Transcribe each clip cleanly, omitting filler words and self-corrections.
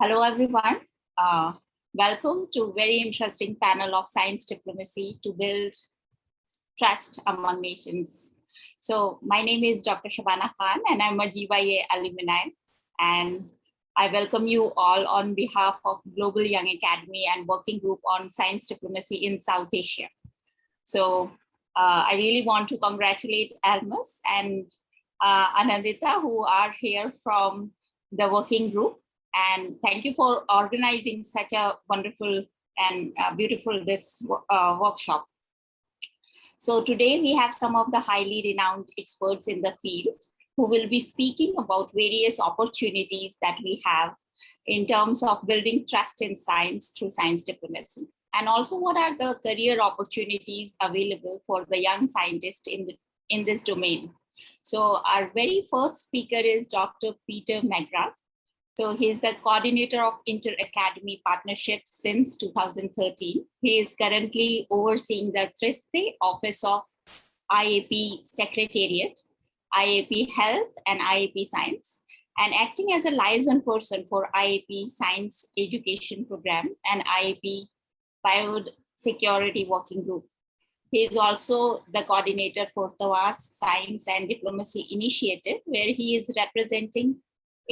Hello, everyone. Welcome to very interesting panel of science diplomacy to build trust among nations. So my name is Dr. Shabana Khan, and I'm a GYA alumni. And I welcome you all on behalf of Global Young Academy and Working Group on Science Diplomacy in South Asia. So I really want to congratulate Almus and Anindita, who are here from the working group. And thank you for organizing such a wonderful and beautiful this workshop. So today we have some of the highly renowned experts in the field who will be speaking about various opportunities that we have in terms of building trust in science through science diplomacy. And also what are the career opportunities available for the young scientist in this domain. So our very first speaker is Dr. Peter McGrath. So he's the coordinator of Inter-Academy Partnerships since 2013. He is currently overseeing the Triste Office of IAP Secretariat, IAP Health and IAP Science, and acting as a liaison person for IAP Science Education Program and IAP Biosecurity Working Group. He is also the coordinator for TAWAS Science and Diplomacy Initiative, where he is representing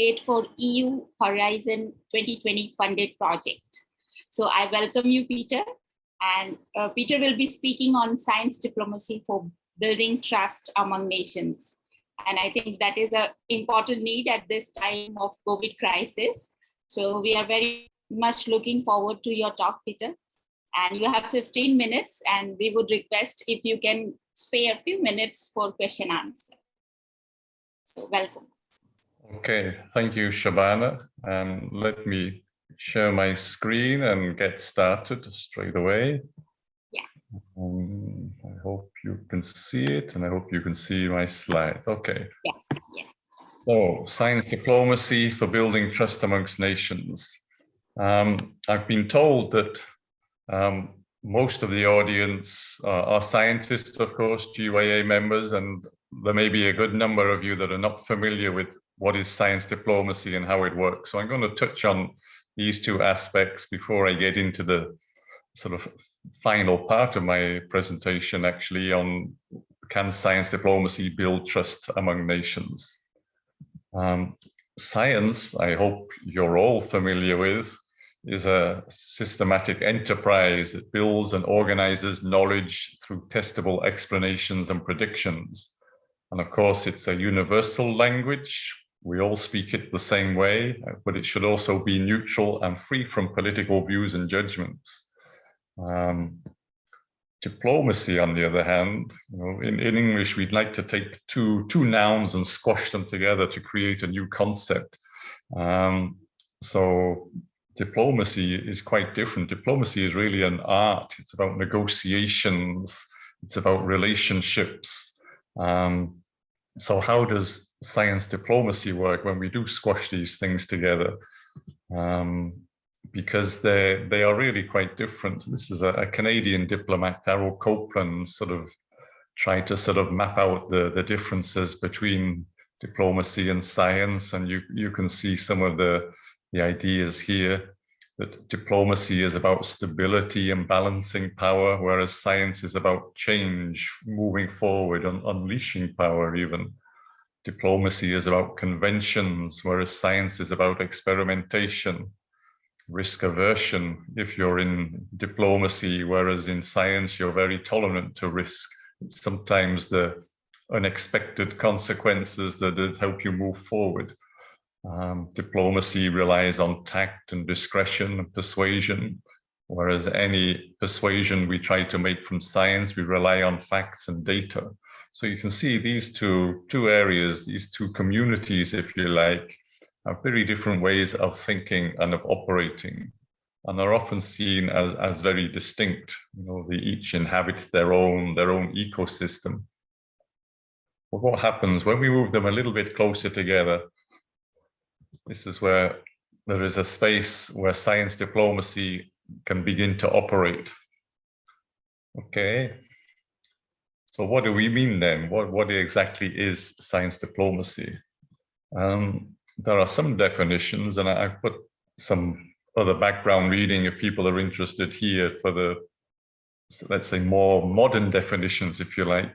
Aid for EU Horizon 2020 funded project. So I welcome you, Peter. And Peter will be speaking on science diplomacy for building trust among nations. And I think that is an important need at this time of COVID crisis. So we are very much looking forward to your talk, Peter. And you have 15 minutes, and we would request if you can spare a few minutes for question answer. So welcome. Okay, thank you, Shabana. Let me share my screen and get started straight away. Yeah. I hope you can see it, and I hope you can see my slides. Okay. Yes, yes. So, science diplomacy for building trust amongst nations. I've been told that most of the audience are scientists, of course, GYA members, and there may be a good number of you that are not familiar with what is science diplomacy and how it works. So I'm going to touch on these two aspects before I get into the sort of final part of my presentation, actually, on can science diplomacy build trust among nations? Science, I hope you're all familiar with, is a systematic enterprise that builds and organizes knowledge through testable explanations and predictions. And of course, it's a universal language. We all speak it the same way, but it should also be neutral and free from political views and judgments. Diplomacy, on the other hand, in English, we'd like to take two nouns and squash them together to create a new concept. So diplomacy is quite different. Diplomacy is really an art. It's about negotiations. It's about relationships. So how does science diplomacy work when we do squash these things together? Because they are really quite different. This is a Canadian diplomat, Darrell Copeland, sort of tried to sort of map out the differences between diplomacy and science, and you can see some of the ideas here, that diplomacy is about stability and balancing power, whereas science is about change, moving forward, and unleashing power even. Diplomacy is about conventions, whereas science is about experimentation. Risk aversion, if you're in diplomacy, whereas in science you're very tolerant to risk. It's sometimes the unexpected consequences that help you move forward. Diplomacy relies on tact and discretion and persuasion, whereas any persuasion we try to make from science, we rely on facts and data. So you can see these two areas, these two communities, if you like, have very different ways of thinking and of operating, and are often seen as very distinct. They each inhabit their own ecosystem. But what happens when we move them a little bit closer together? This is where there is a space where science diplomacy can begin to operate. Okay. So what do we mean then? What exactly is science diplomacy? There are some definitions, and I put some other background reading if people are interested here for the, let's say, more modern definitions, if you like.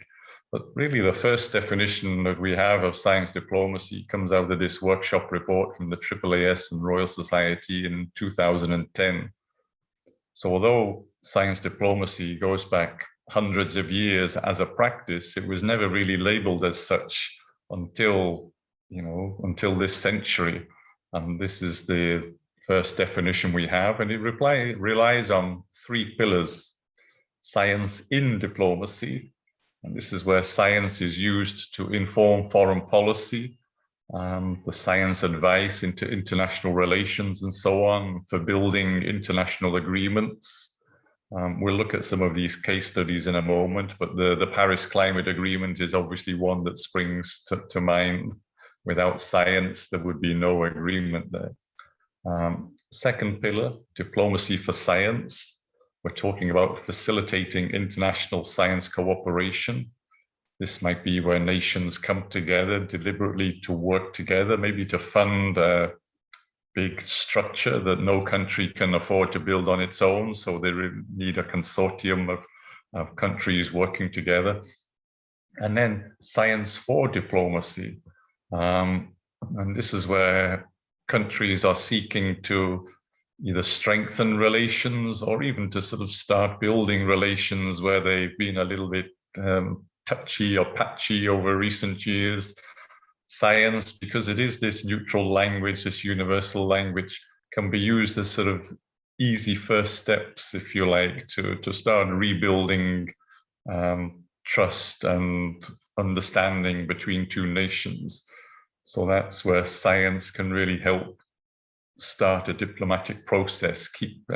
But really the first definition that we have of science diplomacy comes out of this workshop report from the AAAS and Royal Society in 2010. So although science diplomacy goes back hundreds of years as a practice, it was never really labeled as such until, until this century. And this is the first definition we have, and it relies on three pillars: science in diplomacy, and this is where science is used to inform foreign policy, the science advice into international relations and so on, for building international agreements. We'll look at some of these case studies in a moment, but the Paris Climate Agreement is obviously one that springs to mind. Without science, there would be no agreement there. Second pillar, diplomacy for science. We're talking about facilitating international science cooperation. This might be where nations come together deliberately to work together, maybe to fund a big structure that no country can afford to build on its own. So they need a consortium of countries working together. And then science for diplomacy. And this is where countries are seeking to either strengthen relations or even to sort of start building relations where they've been a little bit touchy or patchy over recent years. Science, because it is this neutral language, this universal language, can be used as sort of easy first steps, if you like, to start rebuilding trust and understanding between two nations. So that's where science can really help start a diplomatic process, keep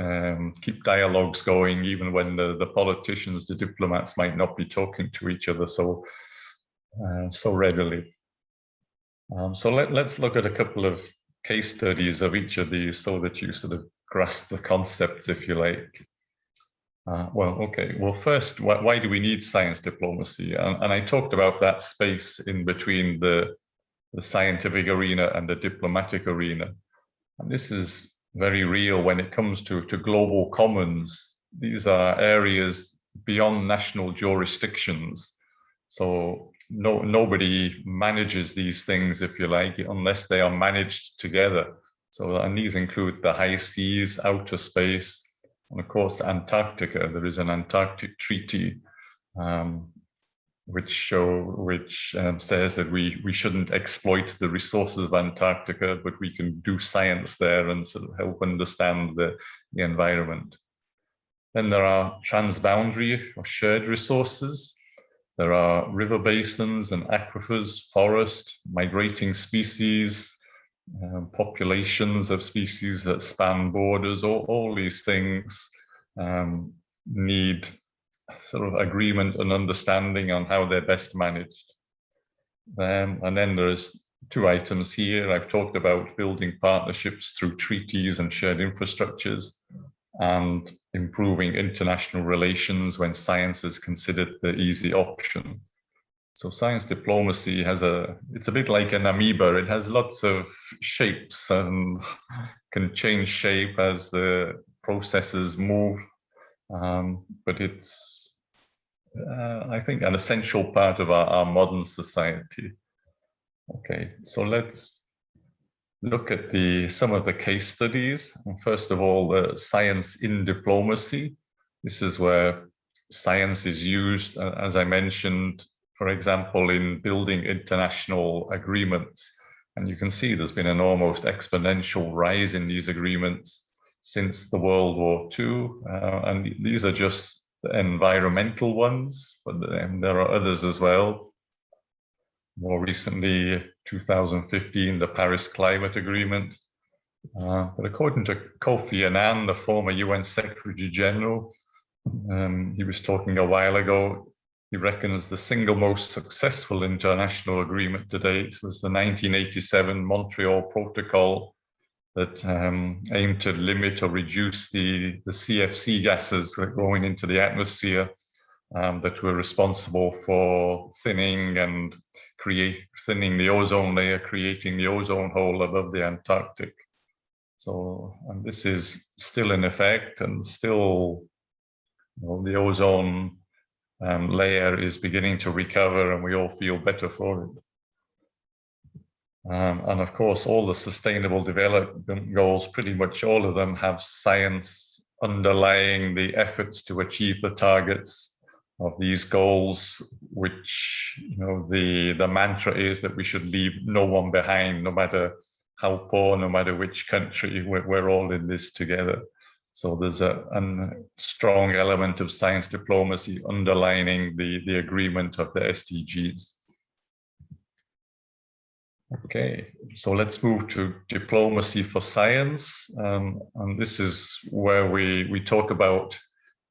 dialogues going, even when the politicians, the diplomats, might not be talking to each other so readily. So let's look at a couple of case studies of each of these so that you sort of grasp the concepts, if you like. Well, first, why do we need science diplomacy? And I talked about that space in between the scientific arena and the diplomatic arena. And this is very real when it comes to global commons. These are areas beyond national jurisdictions. So nobody manages these things, if you like, unless they are managed together. So, and these include the high seas, outer space, and of course, Antarctica. There is an Antarctic Treaty, which says that we shouldn't exploit the resources of Antarctica, but we can do science there and sort of help understand the environment. Then there are transboundary or shared resources. There are river basins and aquifers, forest, migrating species, populations of species that span borders. All these things need sort of agreement and understanding on how they're best managed. And then there's two items here. I've talked about building partnerships through treaties and shared infrastructures, and improving international relations when science is considered the easy option. So science diplomacy it's a bit like an amoeba. It has lots of shapes and can change shape as the processes move. But it's, I think, an essential part of our modern society. Okay, so let's look at some of the case studies. First of all, the science in diplomacy. This is where science is used, as I mentioned, for example, in building international agreements. And you can see there's been an almost exponential rise in these agreements since the World War II. And these are just the environmental ones, but there are others as well. More recently, 2015, the Paris Climate Agreement. But according to Kofi Annan, the former UN Secretary General, he was talking a while ago, he reckons the single most successful international agreement to date was the 1987 Montreal Protocol that aimed to limit or reduce the CFC gases going into the atmosphere that were responsible for thinning the ozone layer, creating the ozone hole above the Antarctic. So, and this is still in effect, and still, the ozone layer is beginning to recover, and we all feel better for it. And of course, all the sustainable development goals, pretty much all of them have science underlying the efforts to achieve the targets of these goals, which, the mantra is that we should leave no one behind, no matter how poor, no matter which country, we're all in this together. So there's a strong element of science diplomacy underlining the agreement of the SDGs. Okay, so let's move to diplomacy for science. And this is where we talk about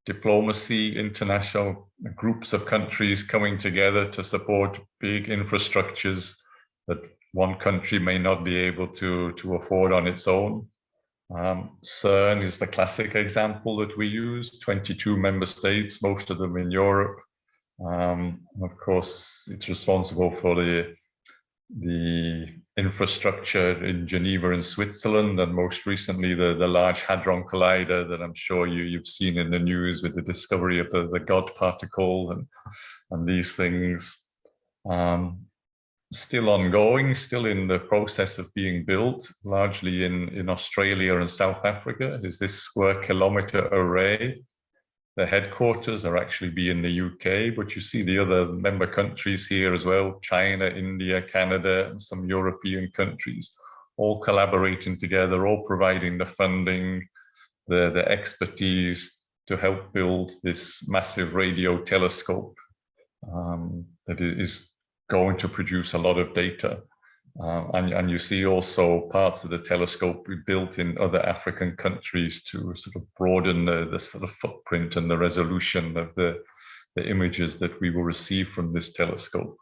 diplomacy, international groups of countries coming together to support big infrastructures that one country may not be able to afford on its own. CERN is the classic example that we use, 22 member states, most of them in Europe. Of course, it's responsible for the infrastructure in Geneva in Switzerland, and most recently the Large Hadron Collider that I'm sure you've seen in the news with the discovery of the God particle and these things. Still ongoing, still in the process of being built, largely in Australia and South Africa, is this square kilometer array. The headquarters are actually be in the UK, but you see the other member countries here as well, China, India, Canada, and some European countries, all collaborating together, all providing the funding, the expertise to help build this massive radio telescope that is going to produce a lot of data. And you see also parts of the telescope we built in other African countries to sort of broaden the sort of footprint and the resolution of the images that we will receive from this telescope.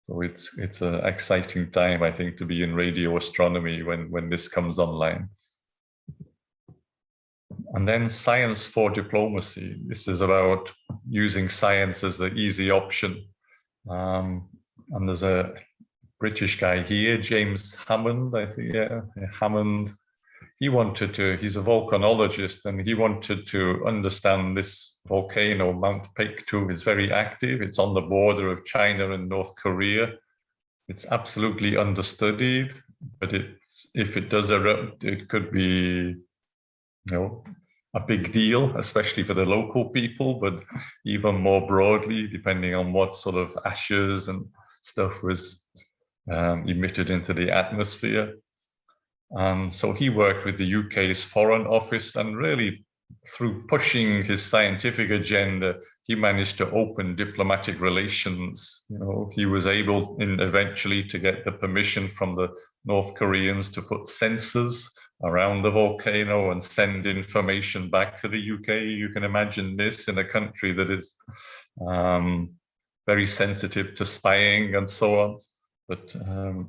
So it's an exciting time, I think, to be in radio astronomy when this comes online. And then science for diplomacy. This is about using science as the easy option. And there's a British guy here, James Hammond, I think, Hammond. He's a volcanologist, and he wanted to understand this volcano, Mount Pektu, is very active. It's on the border of China and North Korea. It's absolutely understudied, but if it does erupt, it could be, a big deal, especially for the local people, but even more broadly, depending on what sort of ashes and stuff was emitted into the atmosphere. And so he worked with the UK's Foreign Office, and really through pushing his scientific agenda, he managed to open diplomatic relations. He was able eventually to get the permission from the North Koreans to put sensors around the volcano and send information back to the UK. You can imagine this in a country that is very sensitive to spying and so on. But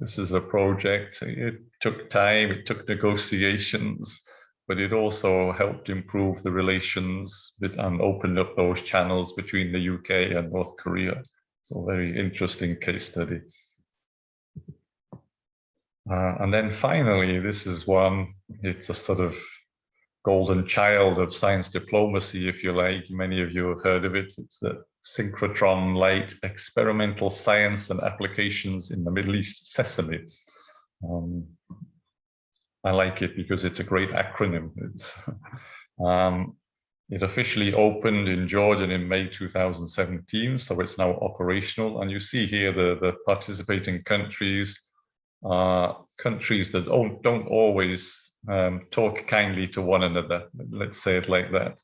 this is a project. It took time, it took negotiations, but it also helped improve the relations and opened up those channels between the UK and North Korea. So very interesting case study. And then finally, this is one, it's a sort of golden child of science diplomacy, if you like. Many of you have heard of it. It's the synchrotron light experimental science and applications in the Middle East, SESAMI. I like it because it's a great acronym. It officially opened in Jordan in May 2017, so it's now operational. And you see here the participating countries are countries that don't always talk kindly to one another, let's say it like that.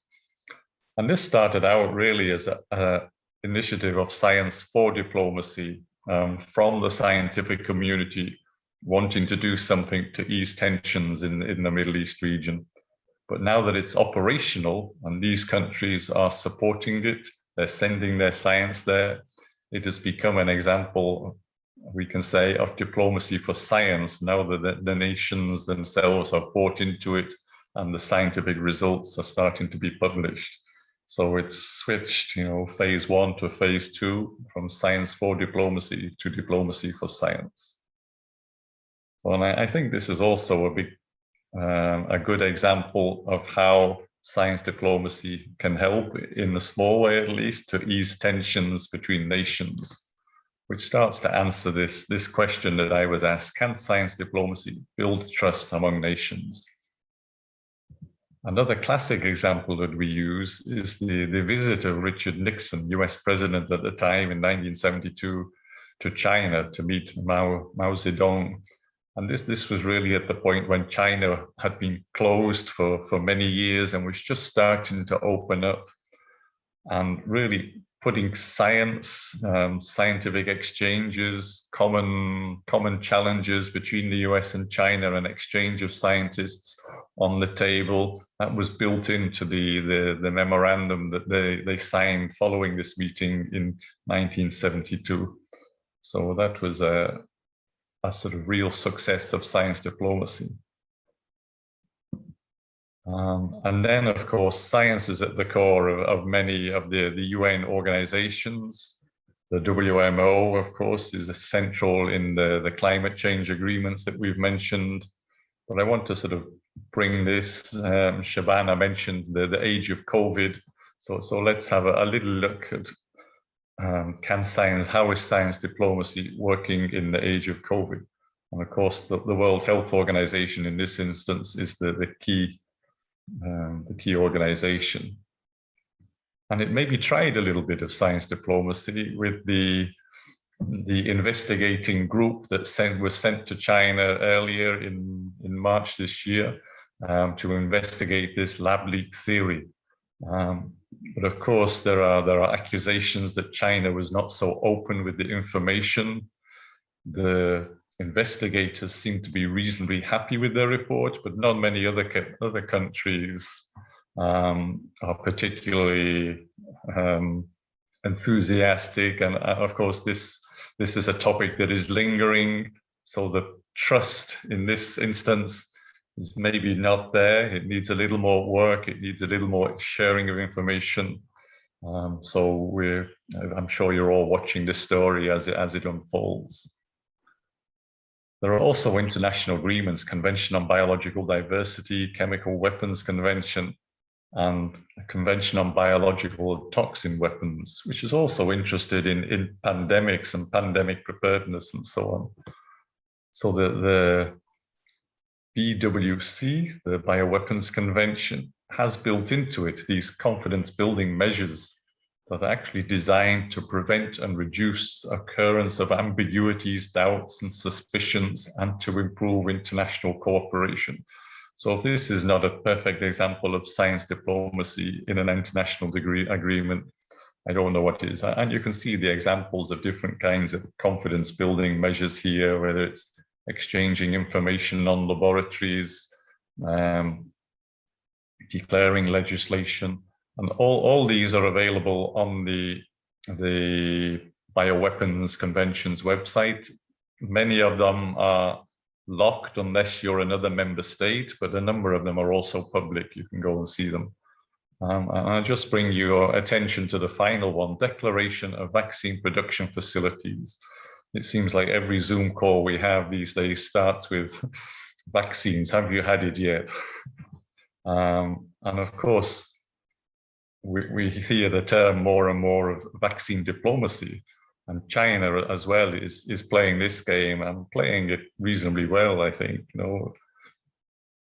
And this started out really as an initiative of science for diplomacy from the scientific community wanting to do something to ease tensions in the Middle East region. But now that it's operational and these countries are supporting it, they're sending their science there, it has become an example, we can say, of diplomacy for science, now that the nations themselves have bought into it and the scientific results are starting to be published. So it's switched, phase 1 to phase 2, from science for diplomacy to diplomacy for science. Well, and I think this is also a big a good example of how science diplomacy can help, in a small way at least, to ease tensions between nations, which starts to answer this question that I was asked: can science diplomacy build trust among nations? Another classic example that we use is the visit of Richard Nixon, US president at the time in 1972, to China to meet Mao Zedong. And this was really at the point when China had been closed for many years and was just starting to open up, and really putting science, scientific exchanges, common challenges between the US and China, and exchange of scientists on the table. That was built into the memorandum that they signed following this meeting in 1972. So that was a sort of real success of science diplomacy. And then, of course, science is at the core of many of the UN organizations. The WMO, of course, is essential in the climate change agreements that we've mentioned. But I want to sort of bring this, Shabana mentioned the age of COVID. So let's have a little look at how is science diplomacy working in the age of COVID? And of course, the World Health Organization in this instance is the key organization. And it maybe tried a little bit of science diplomacy with the investigating group that was sent to China earlier in March this year to investigate this lab leak theory. But of course, there are accusations that China was not so open with the information. The investigators seem to be reasonably happy with their report, but not many other countries are particularly enthusiastic. And of course, this is a topic that is lingering. So the trust in this instance is maybe not there. It needs a little more work. It needs a little more sharing of information. So I'm sure you're all watching this story as it unfolds. There are also international agreements: Convention on Biological Diversity, Chemical Weapons Convention, and a Convention on Biological Toxin Weapons, which is also interested in pandemics and pandemic preparedness and so on. So the BWC, the Bioweapons Convention, has built into it these confidence-building measures that are actually designed to prevent and reduce occurrence of ambiguities, doubts, and suspicions, and to improve international cooperation. So if this is not a perfect example of science diplomacy in an international agreement, I don't know what is. And you can see the examples of different kinds of confidence-building measures here, whether it's exchanging information on laboratories, declaring legislation. And all these are available on the Bioweapons Convention's website. Many of them are locked unless you're another member state, but a number of them are also public. You can go and see them. And I'll just bring your attention to the final one: Declaration of Vaccine Production Facilities. It seems like every Zoom call we have these days starts with vaccines. Have you had it yet? And of course, we hear the term more and more of vaccine diplomacy, and China as well is playing this game and playing it reasonably well, I think.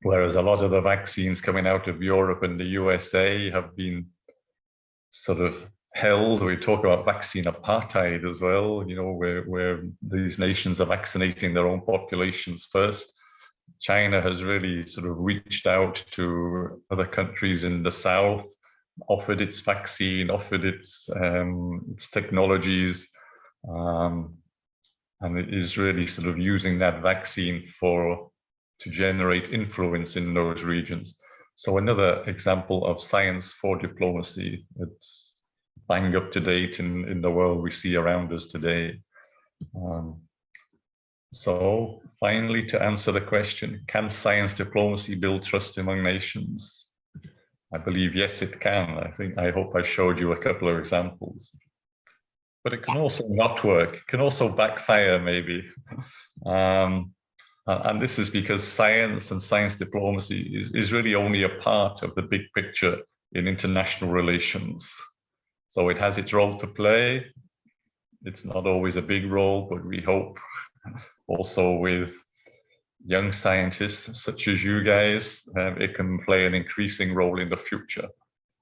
Whereas a lot of the vaccines coming out of Europe and the USA have been sort of held. We talk about vaccine apartheid as well, where these nations are vaccinating their own populations first. China has really sort of reached out to other countries in the South, offered its vaccine, offered its technologies, and it is really sort of using that vaccine to generate influence in those regions. So another example of science for diplomacy. It's bang up to date in the world we see around us today. So finally, to answer the question, can science diplomacy build trust among nations? I believe, yes, it can. I hope I showed you a couple of examples. But it can also not work. It can also backfire, maybe. And this is because science and science diplomacy is really only a part of the big picture in international relations. So it has its role to play. It's not always a big role, but we hope also with young scientists such as you guys, it can play an increasing role in the future.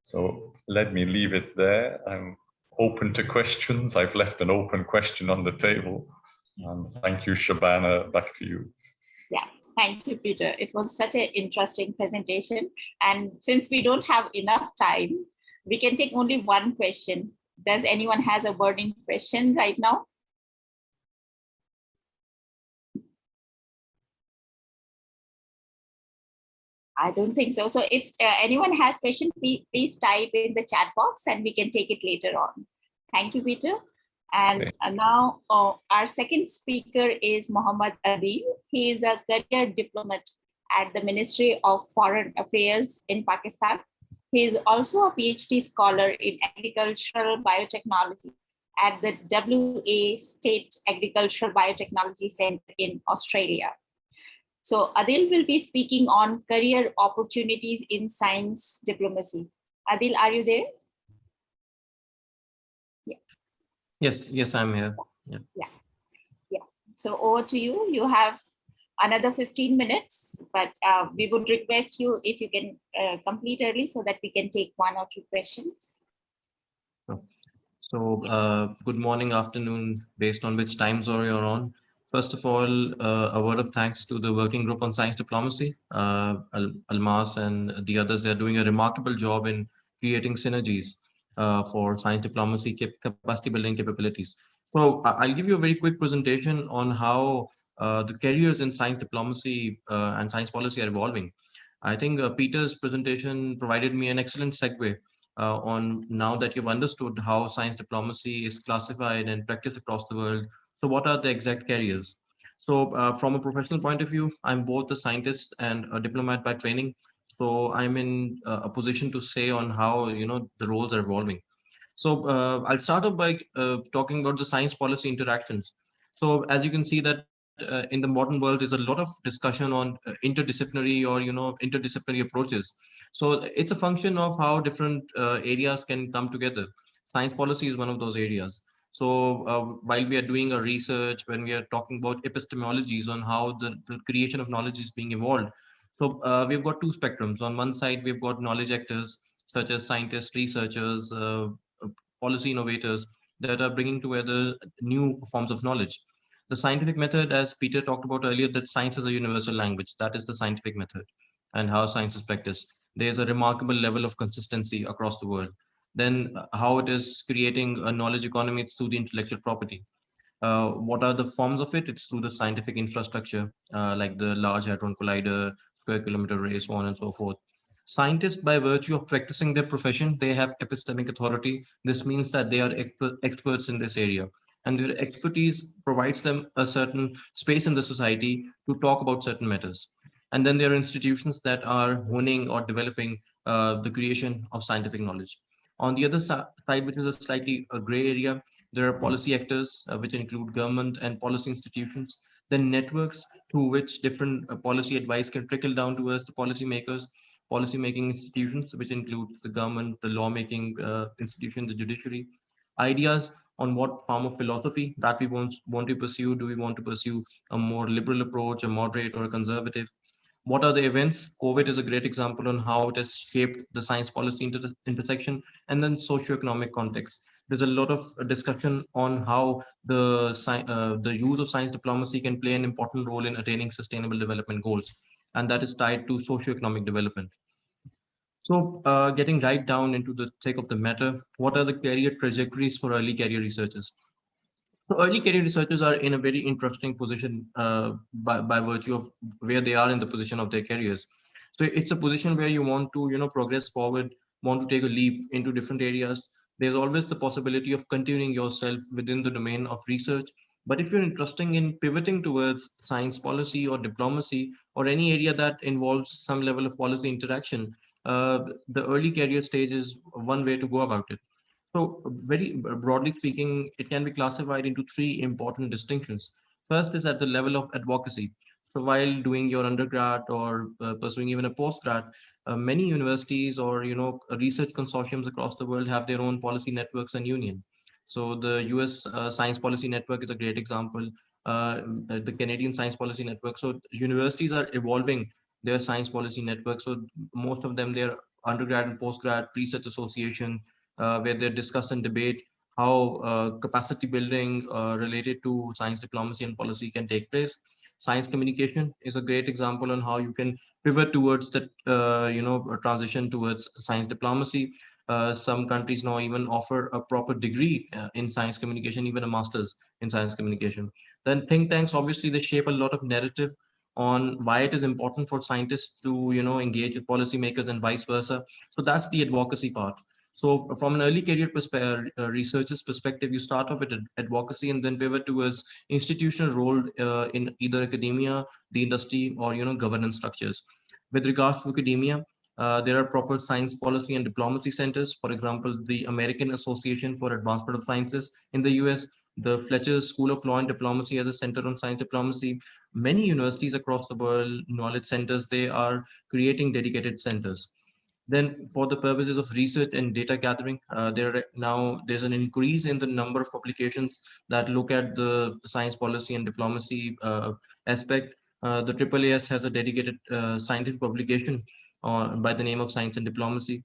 So let me leave it there. I'm open to questions. I've left an open question on the table. And thank you, Shabana. Back to you. Yeah, thank you, Peter. It was such an interesting presentation. And since we don't have enough time, we can take only one question. Does anyone has a burning question right now? I don't think so. So if anyone has question, please type in the chat box and we can take it later on. Thank you, Peter. And now our second speaker is Mohammad Adil. He is a career diplomat at the Ministry of Foreign Affairs in Pakistan. He is also a PhD scholar in agricultural biotechnology at the WA State Agricultural Biotechnology Center in Australia. So Adil will be speaking on career opportunities in science diplomacy. Adil, are you there? Yes, I'm here. Yeah. So over to you. You have another 15 minutes, but we would request you if you can complete early so that we can take one or two questions. So good morning, afternoon, based on which time zone you're on. First of all, a word of thanks to the working group on science diplomacy. Almas and the others, they're doing a remarkable job in creating synergies for science diplomacy capacity building capabilities. So I'll give you a very quick presentation on how the careers in science diplomacy and science policy are evolving. I think Peter's presentation provided me an excellent segue on now that you've understood how science diplomacy is classified and practiced across the world. So what are the exact careers? So from a professional point of view, I'm both a scientist and a diplomat by training. So I'm in a position to say on how, the roles are evolving. So I'll start off by talking about the science policy interactions. So as you can see that in the modern world, there's a lot of discussion on interdisciplinary or interdisciplinary approaches. So it's a function of how different areas can come together. Science policy is one of those areas. So while we are doing a research, when we are talking about epistemologies on how the creation of knowledge is being evolved, so we've got two spectrums. On one side, we've got knowledge actors such as scientists, researchers, policy innovators that are bringing together new forms of knowledge. The scientific method, as Peter talked about earlier, that science is a universal language. That is the scientific method and how science is practiced. There's a remarkable level of consistency across the world. Then how it is creating a knowledge economy, it's through the intellectual property. What are the forms of it? It's through the scientific infrastructure, like the Large Hadron Collider, Square Kilometer Array, so on and so forth. Scientists, by virtue of practicing their profession, they have epistemic authority. This means that they are experts in this area, and their expertise provides them a certain space in the society to talk about certain matters. And then there are institutions that are honing or developing the creation of scientific knowledge. On the other side, which is a slightly gray area, there are policy actors, which include government and policy institutions, then networks through which different policy advice can trickle down towards the policymakers, policy-making institutions, which include the government, the lawmaking institutions, the judiciary, ideas on what form of philosophy that we want to pursue. Do we want to pursue a more liberal approach, a moderate, or a conservative? What are the events? COVID is a great example on how it has shaped the science policy intersection, and then socioeconomic context. There's a lot of discussion on how the use of science diplomacy can play an important role in attaining sustainable development goals, and that is tied to socioeconomic development. So getting right down into the thick of the matter, what are the career trajectories for early career researchers? So early career researchers are in a very interesting position by virtue of where they are in the position of their careers. So it's a position where you want to, progress forward, want to take a leap into different areas. There's always the possibility of continuing yourself within the domain of research. But if you're interested in pivoting towards science policy or diplomacy or any area that involves some level of policy interaction, the early career stage is one way to go about it. So very broadly speaking, it can be classified into three important distinctions. First is at the level of advocacy. So while doing your undergrad or pursuing even a postgrad, many universities or research consortiums across the world have their own policy networks and union. So the US Science Policy Network is a great example. The Canadian Science Policy Network. So universities are evolving their science policy network. So most of them, they're undergrad and postgrad research association, where they discuss and debate how capacity building related to science diplomacy and policy can take place. Science communication is a great example on how you can pivot towards that, transition towards science diplomacy. Some countries now even offer a proper degree in science communication, even a master's in science communication. Then think tanks, obviously, they shape a lot of narrative on why it is important for scientists to, engage with policymakers and vice versa. So that's the advocacy part. So from an early career researcher's perspective, you start off with advocacy and then pivot towards institutional role in either academia, the industry, or governance structures. With regards to academia, there are proper science policy and diplomacy centers. For example, the American Association for Advancement of Sciences in the US, the Fletcher School of Law and Diplomacy as a center on science diplomacy. Many universities across the world, knowledge centers, they are creating dedicated centers. Then, for the purposes of research and data gathering, there's an increase in the number of publications that look at the science policy and diplomacy aspect. The AAAS has a dedicated scientific publication by the name of Science and Diplomacy.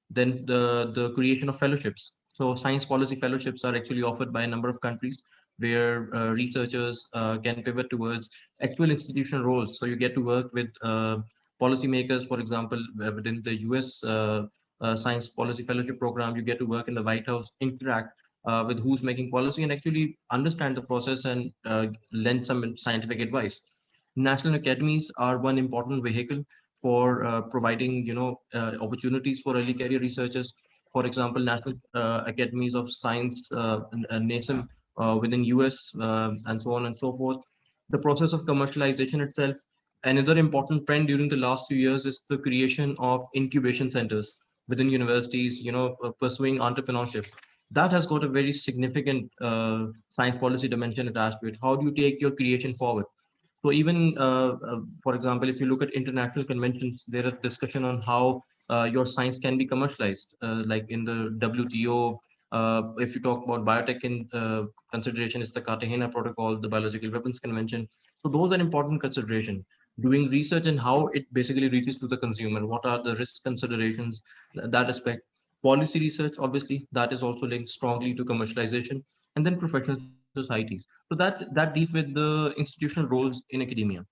Then the creation of fellowships. So science policy fellowships are actually offered by a number of countries where researchers can pivot towards actual institutional roles. So you get to work with policymakers, for example, within the US Science Policy Fellowship Program, you get to work in the White House, interact with who's making policy and actually understand the process and lend some scientific advice. National academies are one important vehicle for providing, opportunities for early career researchers. For example, National Academies of Science, NASM, within US, and so on and so forth. The process of commercialization itself. Another important trend during the last few years is the creation of incubation centers within universities, pursuing entrepreneurship. That has got a very significant science policy dimension attached to it. How do you take your creation forward? So even, for example, if you look at international conventions, there is discussion on how your science can be commercialized, like in the WTO. If you talk about biotech in consideration, is the Cartagena Protocol, the Biological Weapons Convention. So those are important consideration. Doing research and how it basically reaches to the consumer. What are the risk considerations? That aspect. Policy research, obviously, that is also linked strongly to commercialization, and then professional societies. So that deals with the institutional roles in academia.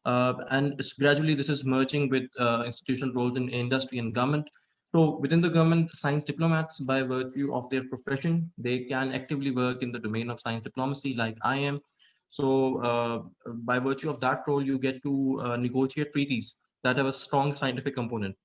And gradually this is merging with institutional roles in industry and government. So within the government, science diplomats, by virtue of their profession, they can actively work in the domain of science diplomacy like I am. So by virtue of that role, you get to negotiate treaties that have a strong scientific component.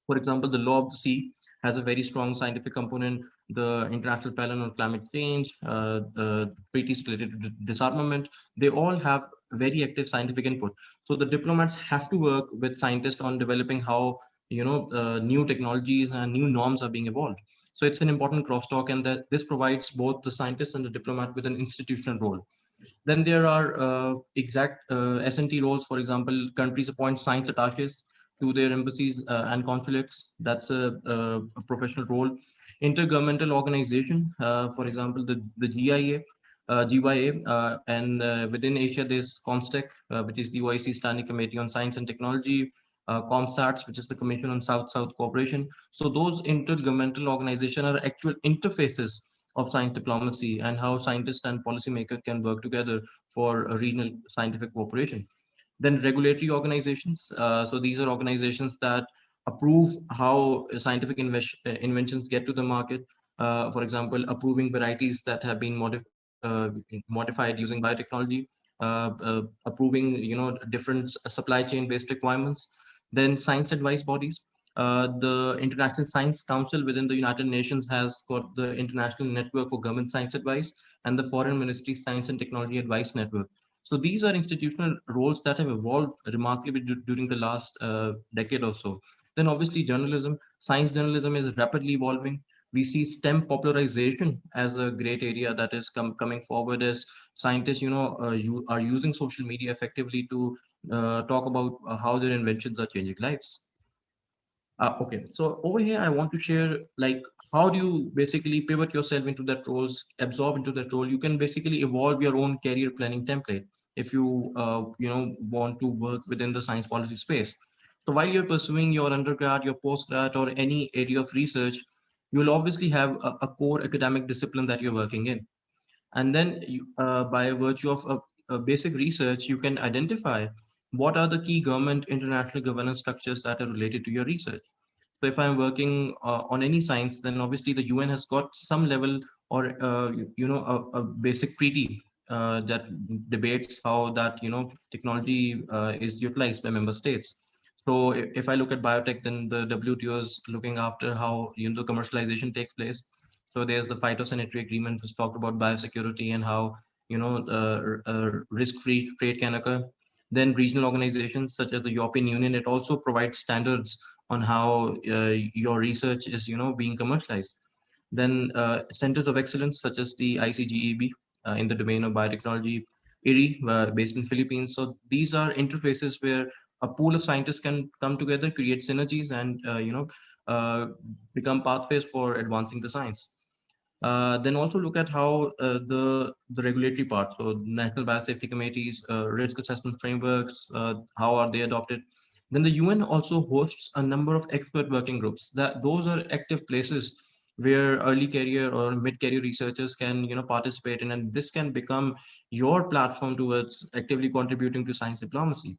For example, the law of the sea has a very strong scientific component. The International Panel on Climate Change, the treaties related to disarmament, they all have very active scientific input. So the diplomats have to work with scientists on developing how new technologies and new norms are being evolved. So it's an important crosstalk, and that this provides both the scientist and the diplomat with an institutional role. Then there are exact S&T roles. For example, countries appoint science attaches to their embassies and consulates. That's a professional role. Intergovernmental organization, for example, the GIA, GYA, and within Asia, there's COMSTEC, which is the OIC Standing Committee on Science and Technology, COMSATS, which is the Commission on South-South Cooperation. So those intergovernmental organizations are actual interfaces of science diplomacy and how scientists and policymakers can work together for a regional scientific cooperation. Then regulatory organizations. So these are organizations that approve how scientific inventions get to the market. For example, approving varieties that have been modified using biotechnology, approving different supply chain based requirements. Then science advice bodies. The International Science Council within the United Nations has got the International Network for Government Science Advice and the Foreign Ministry Science and Technology Advice Network. So these are institutional roles that have evolved remarkably during the last decade or so. Then obviously journalism, science journalism is rapidly evolving. We see STEM popularization as a great area that is coming forward as scientists, are using social media effectively to talk about how their inventions are changing lives. Okay, so over here, I want to share like how do you basically pivot yourself into that roles, absorb into that role. You can basically evolve your own career planning template if you want to work within the science policy space. So while you're pursuing your undergrad, your postgrad, or any area of research, you will obviously have a core academic discipline that you're working in, and then by virtue of a basic research, you can identify what are the key government international governance structures that are related to your research. So if I'm working on any science, then obviously the UN has got some level or a basic treaty that debates how that technology is utilized by member states. So if I look at biotech, then the WTO is looking after how the commercialization takes place. So there's the phytosanitary agreement which talked about biosecurity and how risk-free trade can occur. Then regional organizations such as the European Union, it also provides standards on how your research is being commercialized. Then centers of excellence such as the ICGEB in the domain of biotechnology, IRI based in Philippines. So these are interfaces where a pool of scientists can come together, create synergies, and uh, become pathways for advancing the science. Then also look at how the regulatory part, so national biosafety committees, risk assessment frameworks, how are they adopted. Then the UN also hosts a number of expert working groups. That those are active places where early career or mid career researchers can participate in, and this can become your platform towards actively contributing to science diplomacy.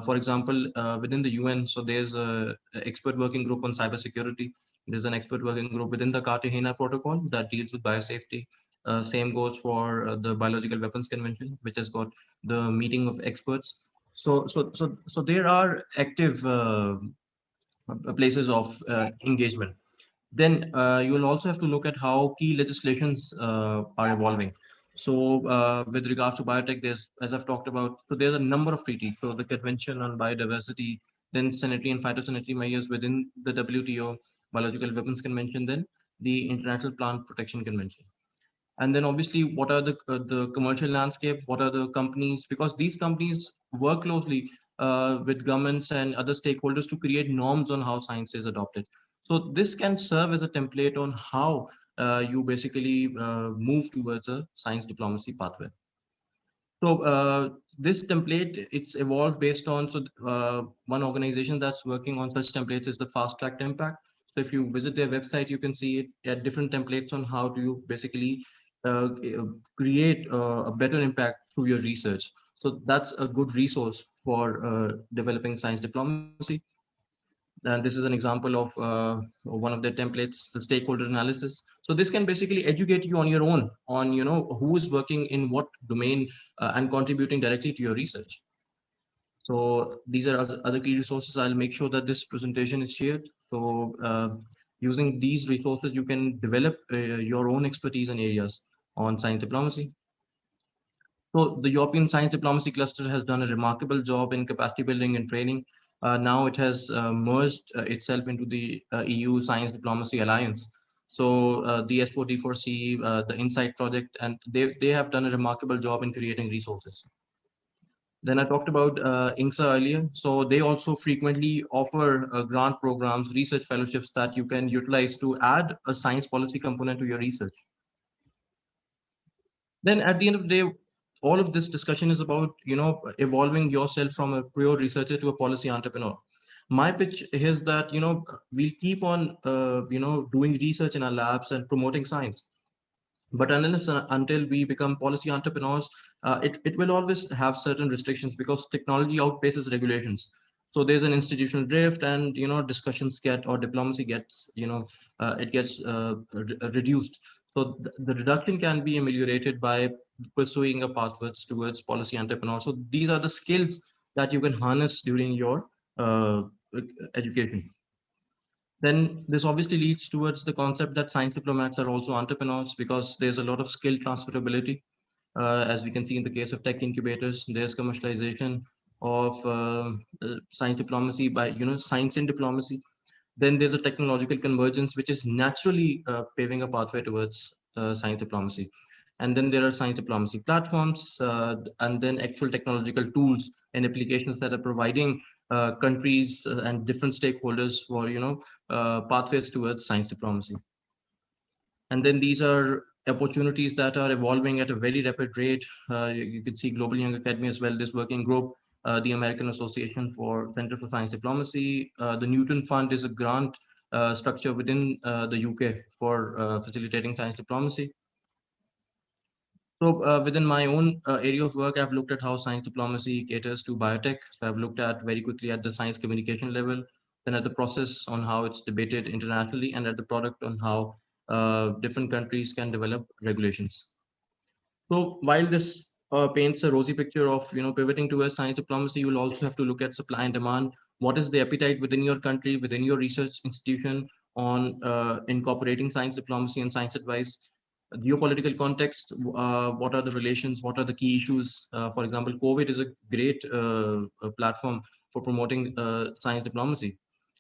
For example, within the UN, so there's a expert working group on cybersecurity. There's an expert working group within the Cartagena Protocol that deals with biosafety. Same goes for the Biological Weapons Convention, which has got the meeting of experts. So there are active places of engagement. Then you will also have to look at how key legislations are evolving. So with regards to biotech, there's, as I've talked about, so there's a number of treaties. So the Convention on Biodiversity, then sanitary and phytosanitary measures within the WTO, Biological Weapons Convention, then the International Plant Protection Convention. And then obviously, what are the commercial landscape? What are the companies? Because these companies work closely with governments and other stakeholders to create norms on how science is adopted. So this can serve as a template on how you basically move towards a science diplomacy pathway. So this template, it's evolved based on, so one organization that's working on such templates is the Fast Track Impact. So if you visit their website, you can see it at different templates on how do you basically create a better impact through your research. So that's a good resource for developing science diplomacy. And this is an example of one of their templates, the stakeholder analysis. So this can basically educate you on your own on who is working in what domain and contributing directly to your research. So these are other key resources. I'll make sure that this presentation is shared. So using these resources, you can develop your own expertise in areas on science diplomacy. So the European Science Diplomacy Cluster has done a remarkable job in capacity building and training. Now it has merged itself into the EU Science Diplomacy Alliance. So the S4D4C, the Insight project, and they have done a remarkable job in creating resources. Then I talked about INCSA earlier. So they also frequently offer grant programs, research fellowships that you can utilize to add a science policy component to your research. Then at the end of the day, all of this discussion is about evolving yourself from a pure researcher to a policy entrepreneur. My pitch is that we'll keep on doing research in our labs and promoting science, but unless until we become policy entrepreneurs, it will always have certain restrictions because technology outpaces regulations. So there's an institutional drift, and discussions get, or diplomacy gets, it gets reduced. So the reduction can be ameliorated by pursuing a pathway towards policy entrepreneur. So these are the skills that you can harness during your uh, education. Then this obviously leads towards the concept that science diplomats are also entrepreneurs, because there's a lot of skill transferability. As we can see in the case of tech incubators, there's commercialization of science diplomacy by science in diplomacy. Then there's a technological convergence which is naturally paving a pathway towards science diplomacy. And then there are science diplomacy platforms, and then actual technological tools and applications that are providing countries and different stakeholders for pathways towards science diplomacy. And then these are opportunities that are evolving at a very rapid rate. You could see Global Young Academy as well, this working group, the American Association for Center for Science Diplomacy. The Newton Fund is a grant structure within the UK for facilitating science diplomacy. So within my own area of work, I've looked at how science diplomacy caters to biotech. So I've looked at very quickly at the science communication level, then at the process on how it's debated internationally, and at the product on how different countries can develop regulations. So while this paints a rosy picture of pivoting towards science diplomacy, you will also have to look at supply and demand. What is the appetite within your country, within your research institution on incorporating science diplomacy and science advice? Geopolitical context, what are the relations, what are the key issues? For example, COVID is a great platform for promoting science diplomacy.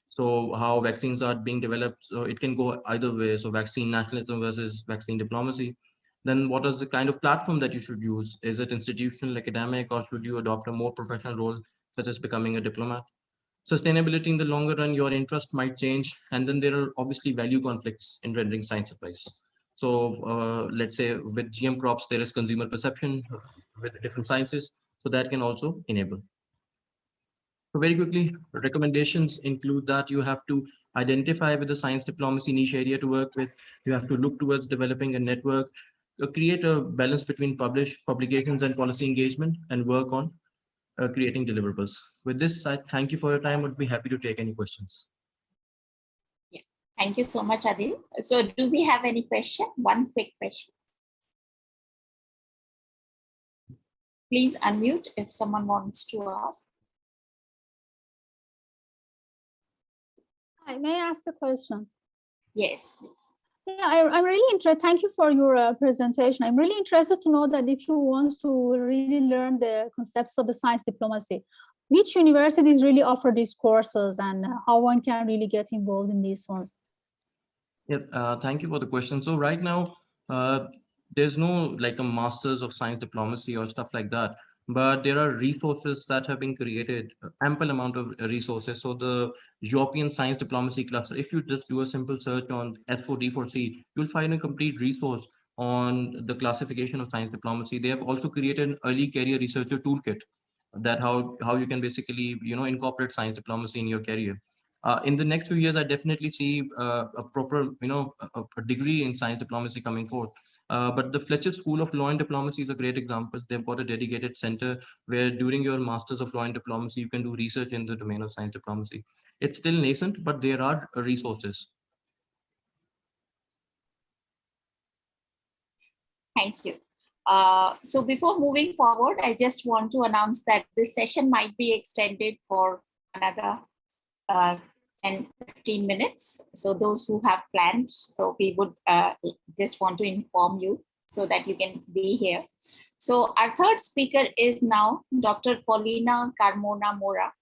So how vaccines are being developed, so it can go either way. So vaccine nationalism versus vaccine diplomacy. Then what is the kind of platform that you should use? Is it institutional, academic, or should you adopt a more professional role, such as becoming a diplomat? Sustainability in the longer run, your interest might change. And then there are obviously value conflicts in rendering science advice. So let's say with GM crops, there is consumer perception with different sciences. So that can also enable. So very quickly, recommendations include that you have to identify with the science diplomacy niche area to work with. You have to look towards developing a network, create a balance between publications and policy engagement, and work on creating deliverables. With this, I thank you for your time. Would be happy to take any questions. Yeah, thank you so much, Adil. So do we have any question? One quick question. Please unmute if someone wants to ask. Hi, may I ask a question? Yes, please. Yeah, I'm really interested. Thank you for your presentation. I'm really interested to know that if you want to really learn the concepts of the science diplomacy, which universities really offer these courses and how one can really get involved in these ones? Yeah, thank you for the question. So right now, there's no like a masters of science diplomacy or stuff like that, but there are resources that have been created, ample amount of resources. So the European Science Diplomacy Cluster, if you just do a simple search on S4D4C, you'll find a complete resource on the classification of science diplomacy. They have also created an early career researcher toolkit that how you can basically incorporate science diplomacy in your career. In the next few years, I definitely see a proper, a degree in science diplomacy coming forth. But the Fletcher School of Law and Diplomacy is a great example. They've got a dedicated center where during your Masters of Law and Diplomacy, you can do research in the domain of science diplomacy. It's still nascent, but there are resources. Thank you. So before moving forward, I just want to announce that this session might be extended for another 10-15 minutes. So those who have planned, so we would just want to inform you so that you can be here. So our third speaker is now Dr. Paulina Carmona Mora,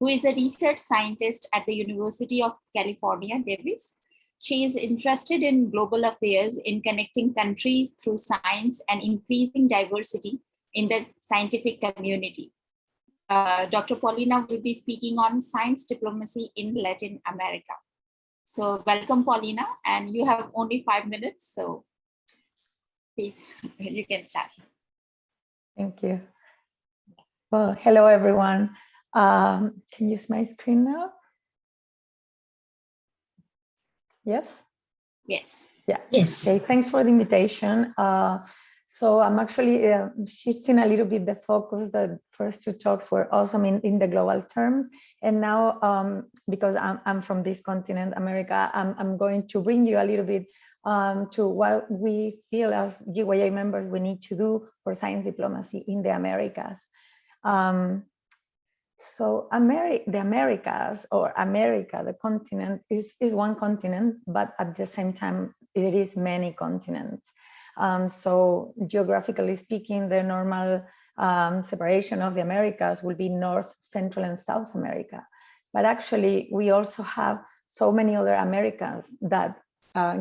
who is a research scientist at the University of California, Davis. She is interested in global affairs, in connecting countries through science and increasing diversity in the scientific community. Dr. Paulina will be speaking on science diplomacy in Latin America. So welcome, Paulina, and you have only 5 minutes, so please, you can start. Thank you. Well, hello, everyone. Can you use my screen now? Yes? Yes. Yeah. Yes. Okay, thanks for the invitation. So I'm actually shifting a little bit the focus. The first two talks were awesome in the global terms. And now, because I'm from this continent, America, I'm going to bring you a little bit to what we feel as GYA members we need to do for science diplomacy in the Americas. So the Americas, or America, the continent, is one continent, but at the same time, it is many continents. So geographically speaking, the normal separation of the Americas will be North, Central, and South America. But actually, we also have so many other Americas that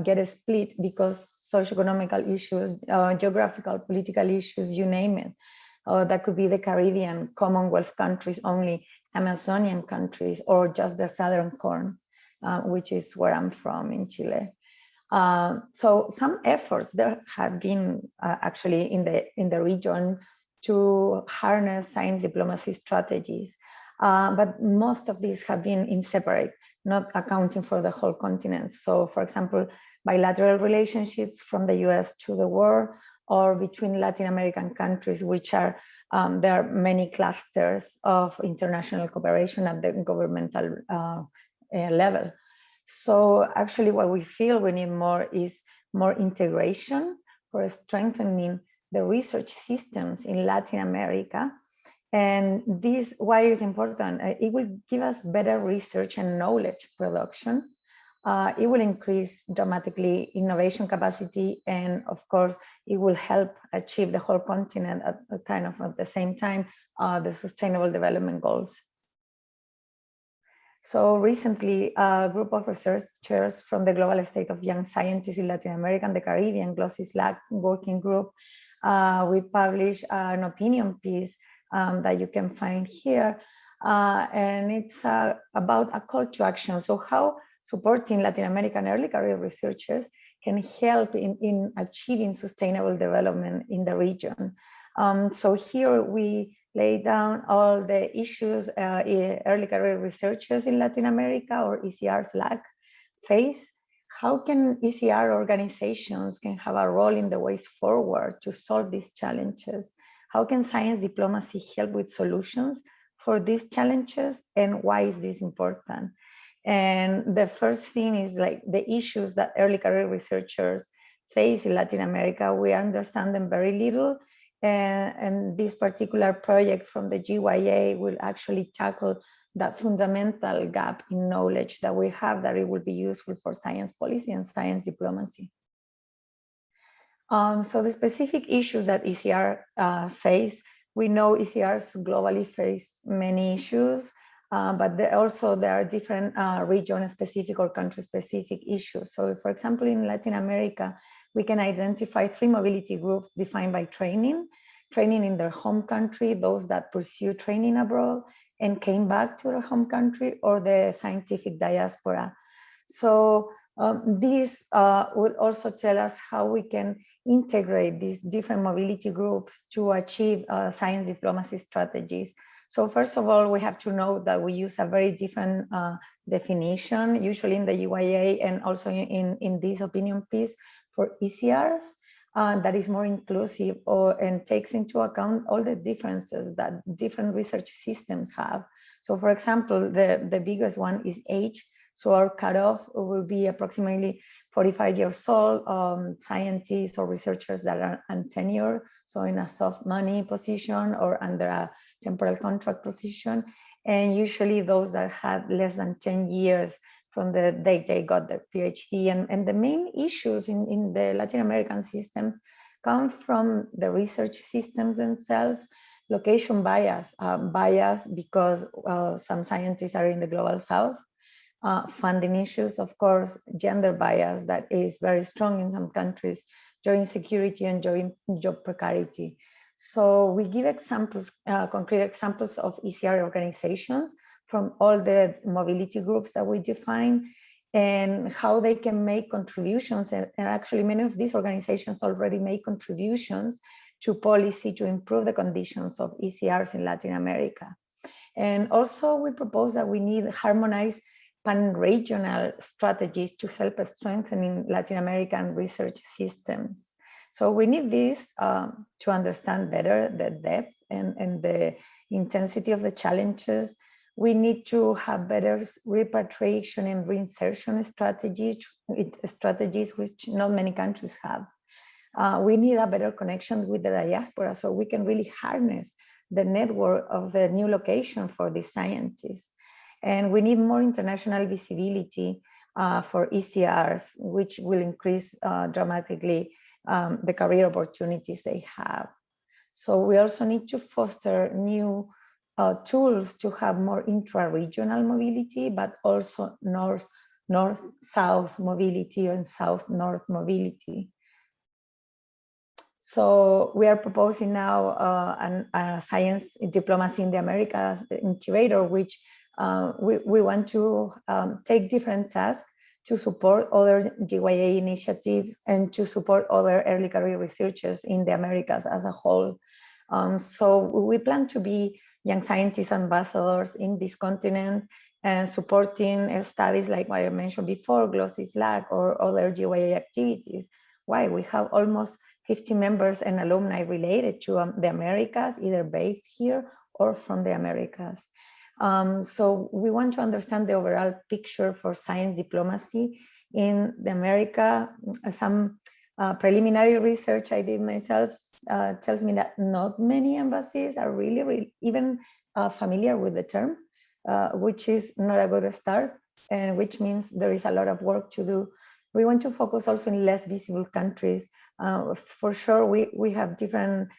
get a split because socioeconomical issues, geographical, political issues, you name it. That could be the Caribbean, Commonwealth countries only, Amazonian countries, or just the Southern Cone, which is where I'm from in Chile. So some efforts there have been actually in the region to harness science diplomacy strategies, but most of these have been in separate, not accounting for the whole continent. So for example, bilateral relationships from the US to the world, or between Latin American countries, which are, there are many clusters of international cooperation at the governmental level. So actually what we feel we need more is more integration for strengthening the research systems in Latin America. And this, why is important? It will give us better research and knowledge production. It will increase dramatically innovation capacity, and of course, it will help achieve the whole continent at kind of at the same time, the Sustainable Development Goals. So recently, a group of researchers from the Global State of Young Scientists in Latin America and the Caribbean, GLOSSIS-LAC working group, we published an opinion piece that you can find here. And it's about a call to action. So how supporting Latin American early career researchers can help in achieving sustainable development in the region. So here we lay down all the issues early career researchers in Latin America, or ECRs LAC, face. How can ECR organizations can have a role in the ways forward to solve these challenges? How can science diplomacy help with solutions for these challenges, and why is this important? And the first thing is like the issues that early career researchers face in Latin America. We understand them very little, and this particular project from the GYA will actually tackle that fundamental gap in knowledge that we have, that it will be useful for science policy and science diplomacy. So the specific issues that ECR face, we know ECRs globally face many issues, but there are different region-specific or country-specific issues. So for example, in Latin America, we can identify 3 mobility groups defined by training in their home country, those that pursue training abroad and came back to their home country, or the scientific diaspora. So this would also tell us how we can integrate these different mobility groups to achieve science diplomacy strategies. So first of all, we have to know that we use a very different definition, usually in the UIA and also in this opinion piece for ECRs, that is more inclusive and takes into account all the differences that different research systems have. So for example, the biggest one is age. So our cutoff will be approximately 45 years old, scientists or researchers that are on tenure, so in a soft money position or under a temporal contract position, and usually those that had less than 10 years from the day they got their PhD. And the main issues in the Latin American system come from the research systems themselves, location bias, bias because some scientists are in the global south, funding issues, of course, gender bias that is very strong in some countries, job insecurity and job precarity. So we give examples, concrete examples of ECR organizations from all the mobility groups that we define, and how they can make contributions. And actually many of these organizations already make contributions to policy to improve the conditions of ECRs in Latin America. And also we propose that we need harmonized pan-regional strategies to help strengthening Latin American research systems. So we need this to understand better the depth and the intensity of the challenges. We need to have better repatriation and reinsertion strategies which not many countries have. We need a better connection with the diaspora so we can really harness the network of the new location for these scientists. And we need more international visibility for ECRs, which will increase dramatically the career opportunities they have. So we also need to foster new tools to have more intra-regional mobility, but also north-south mobility and south-north mobility. So we are proposing now a science diplomacy in the Americas incubator, which we want to take different tasks to support other GYA initiatives and to support other early career researchers in the Americas as a whole. So we plan to be young scientist ambassadors in this continent and supporting studies like what I mentioned before, glossy Slack or other GYA activities. Why? We have almost 50 members and alumni related to the Americas, either based here or from the Americas. So we want to understand the overall picture for science diplomacy in the America. Some preliminary research I did myself tells me that not many embassies are really even familiar with the term, which is not a good start, and which means there is a lot of work to do. We want to focus also in less visible countries. For sure, we have different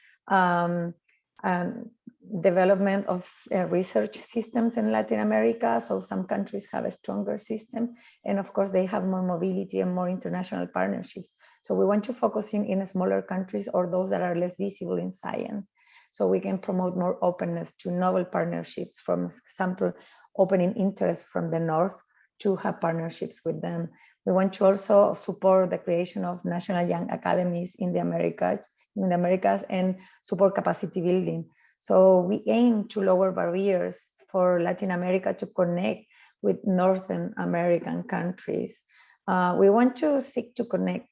development of research systems in Latin America. So some countries have a stronger system. And of course, they have more mobility and more international partnerships. So we want to focus in smaller countries or those that are less visible in science. So we can promote more openness to novel partnerships, for example, opening interest from the North to have partnerships with them. We want to also support the creation of national young academies in the Americas and support capacity building. So we aim to lower barriers for Latin America to connect with Northern American countries. We want to seek to connect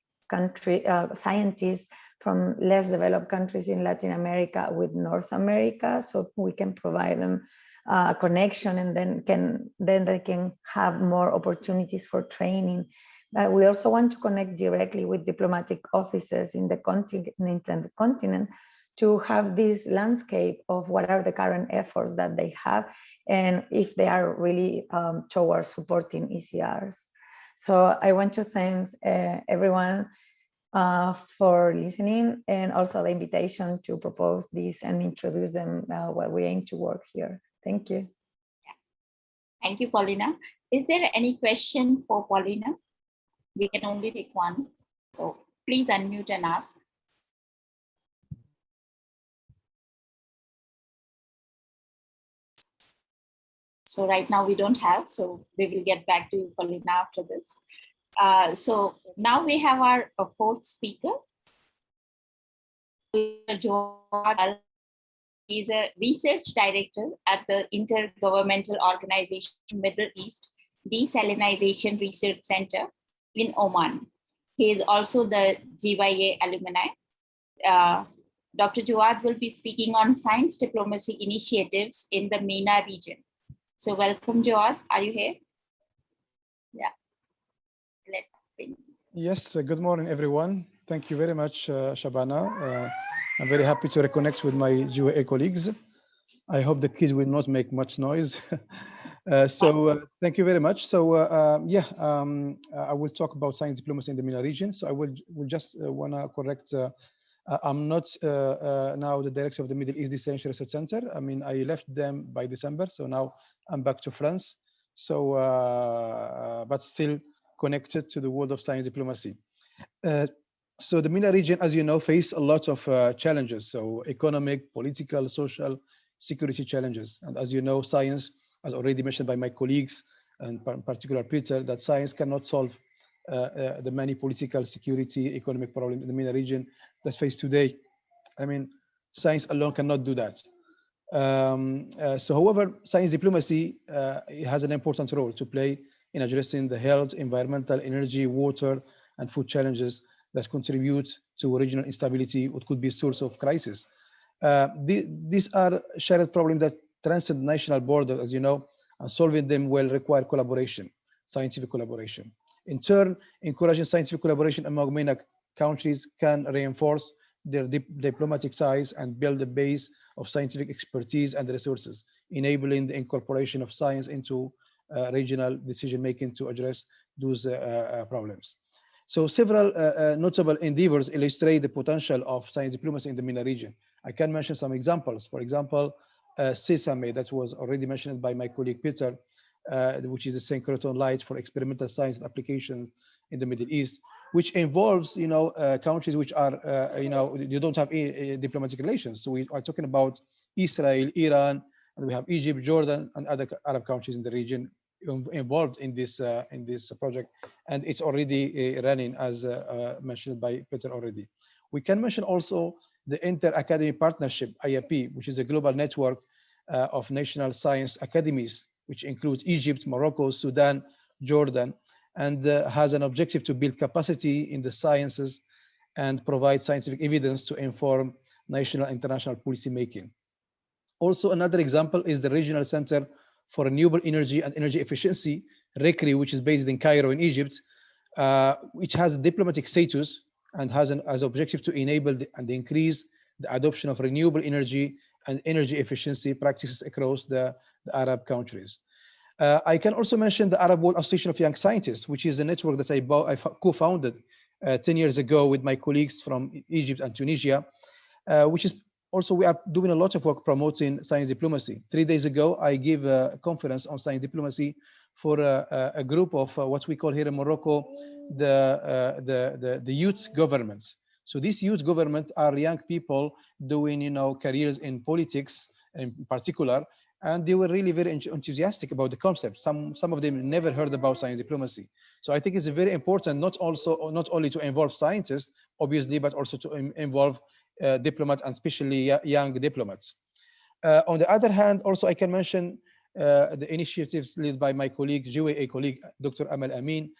scientists from less developed countries in Latin America with North America, so we can provide them a connection, and then they can have more opportunities for training. We also want to connect directly with diplomatic offices in the continent to have this landscape of what are the current efforts that they have and if they are really towards supporting ECRs. So I want to thank everyone for listening, and also the invitation to propose this and introduce them what we aim to work here. Thank you. Thank you, Paulina. Is there any question for Paulina? We can only take one. So please unmute and ask. So right now we don't have, so we will get back to you, Paulina, after this. So now we have our fourth speaker. He's a research director at the Intergovernmental Organization Middle East Desalinization Research Center in Oman. He is also the GYA alumni. Dr. Jawad will be speaking on science diplomacy initiatives in the MENA region. So welcome, Jawad. Are you here? Yeah. Yes, good morning, everyone. Thank you very much, Shabana. I'm very happy to reconnect with my GYA colleagues. I hope the kids will not make much noise. Thank you very much. So I will talk about science diplomacy in the MENA region. So I will just want to correct, I'm not now the director of the Middle East Desalination Research Center. I mean, I left them by December, so now I'm back to France. So, but still connected to the world of science diplomacy. So the MENA region, as you know, face a lot of challenges. So economic, political, social, security challenges. And as you know, science, as already mentioned by my colleagues, and in particular Peter, that science cannot solve the many political, security, economic problems in the MENA region that face today. I mean, science alone cannot do that. However, science diplomacy has an important role to play in addressing the health, environmental, energy, water, and food challenges that contribute to regional instability, what could be a source of crisis. These are shared problems that transcend national borders, as you know, and solving them will require collaboration, scientific collaboration. In turn, encouraging scientific collaboration among MENA countries can reinforce their diplomatic ties and build a base of scientific expertise and resources, enabling the incorporation of science into regional decision-making to address those problems. So several notable endeavors illustrate the potential of science diplomacy in the MENA region. I can mention some examples. For example, SESAME, that was already mentioned by my colleague Peter, which is the synchrotron light for experimental science application in the Middle East, which involves, countries which are, you don't have diplomatic relations. So we are talking about Israel, Iran, and we have Egypt, Jordan, and other Arab countries in the region involved in this project, and it's already running, as mentioned by Peter already. We can mention also the Inter-Academy Partnership, IAP, which is a global network of national science academies, which includes Egypt, Morocco, Sudan, Jordan, and has an objective to build capacity in the sciences and provide scientific evidence to inform national and international policy making. Also, another example is the Regional Center for Renewable Energy and Energy Efficiency, RECRE, which is based in Cairo in Egypt, which has a diplomatic status and has as objective to enable and increase the adoption of renewable energy and energy efficiency practices across the Arab countries. I can also mention the Arab World Association of Young Scientists, which is a network that I co-founded 10 years ago with my colleagues from Egypt and Tunisia, which is also, we are doing a lot of work promoting science diplomacy. 3 days ago, I gave a conference on science diplomacy for a group of what we call here in Morocco, the youth governments. So these youth governments are young people doing, careers in politics in particular, and they were really very enthusiastic about the concept. Some of them never heard about science diplomacy. So I think it's very important not only to involve scientists, obviously, but also to involve diplomats, and especially young diplomats. On the other hand, also I can mention the initiatives led by my colleague, GWA colleague, Dr. Amal Amin,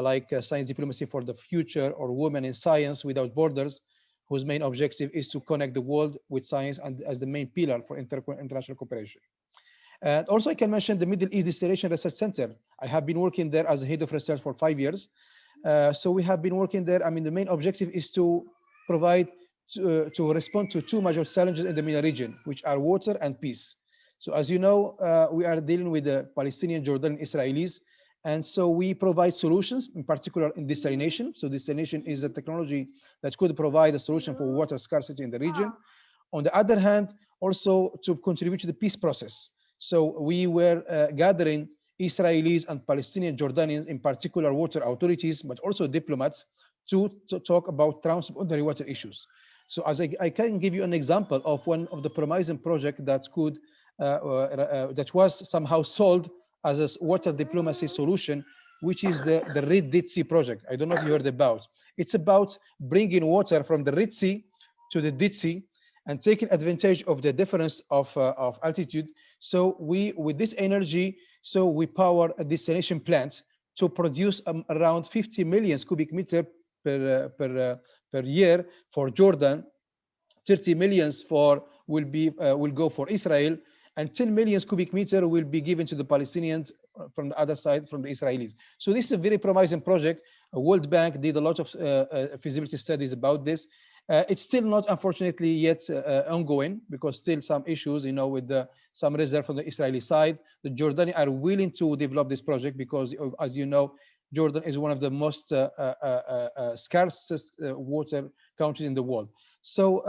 like Science Diplomacy for the Future or Women in Science Without Borders, whose main objective is to connect the world with science and as the main pillar for international cooperation. And also I can mention the Middle East Distillation Research Center. I have been working there as a head of research for 5 years. So we have been working there. I mean, the main objective is to provide to respond to two major challenges in the MENA region, which are water and peace. So as you know, we are dealing with the Palestinian, Jordanian, Israelis, and so we provide solutions, in particular in desalination. So desalination is a technology that could provide a solution for water scarcity in the region. On the other hand, also to contribute to the peace process. So we were gathering Israelis and Palestinian, Jordanians, in particular water authorities, but also diplomats, to talk about transboundary water issues. So as I can give you an example of one of the promising project that was somehow sold as a water diplomacy solution, which is the Red Dead Sea project. I don't know if you heard about. It's about bringing water from the Red Sea to the Dead Sea and taking advantage of the difference of altitude. So with this energy, so we power a desalination plant to produce around 50 million cubic meter per year for Jordan, 30 millions will go for Israel, and 10 million cubic meter will be given to the Palestinians from the other side, from the Israelis. So this is a very promising project. World Bank did a lot of feasibility studies about this. It's still not, unfortunately, yet ongoing, because still some issues, with some reserve from the Israeli side. The Jordanians are willing to develop this project because, as you know, Jordan is one of the most scarcest water countries in the world. So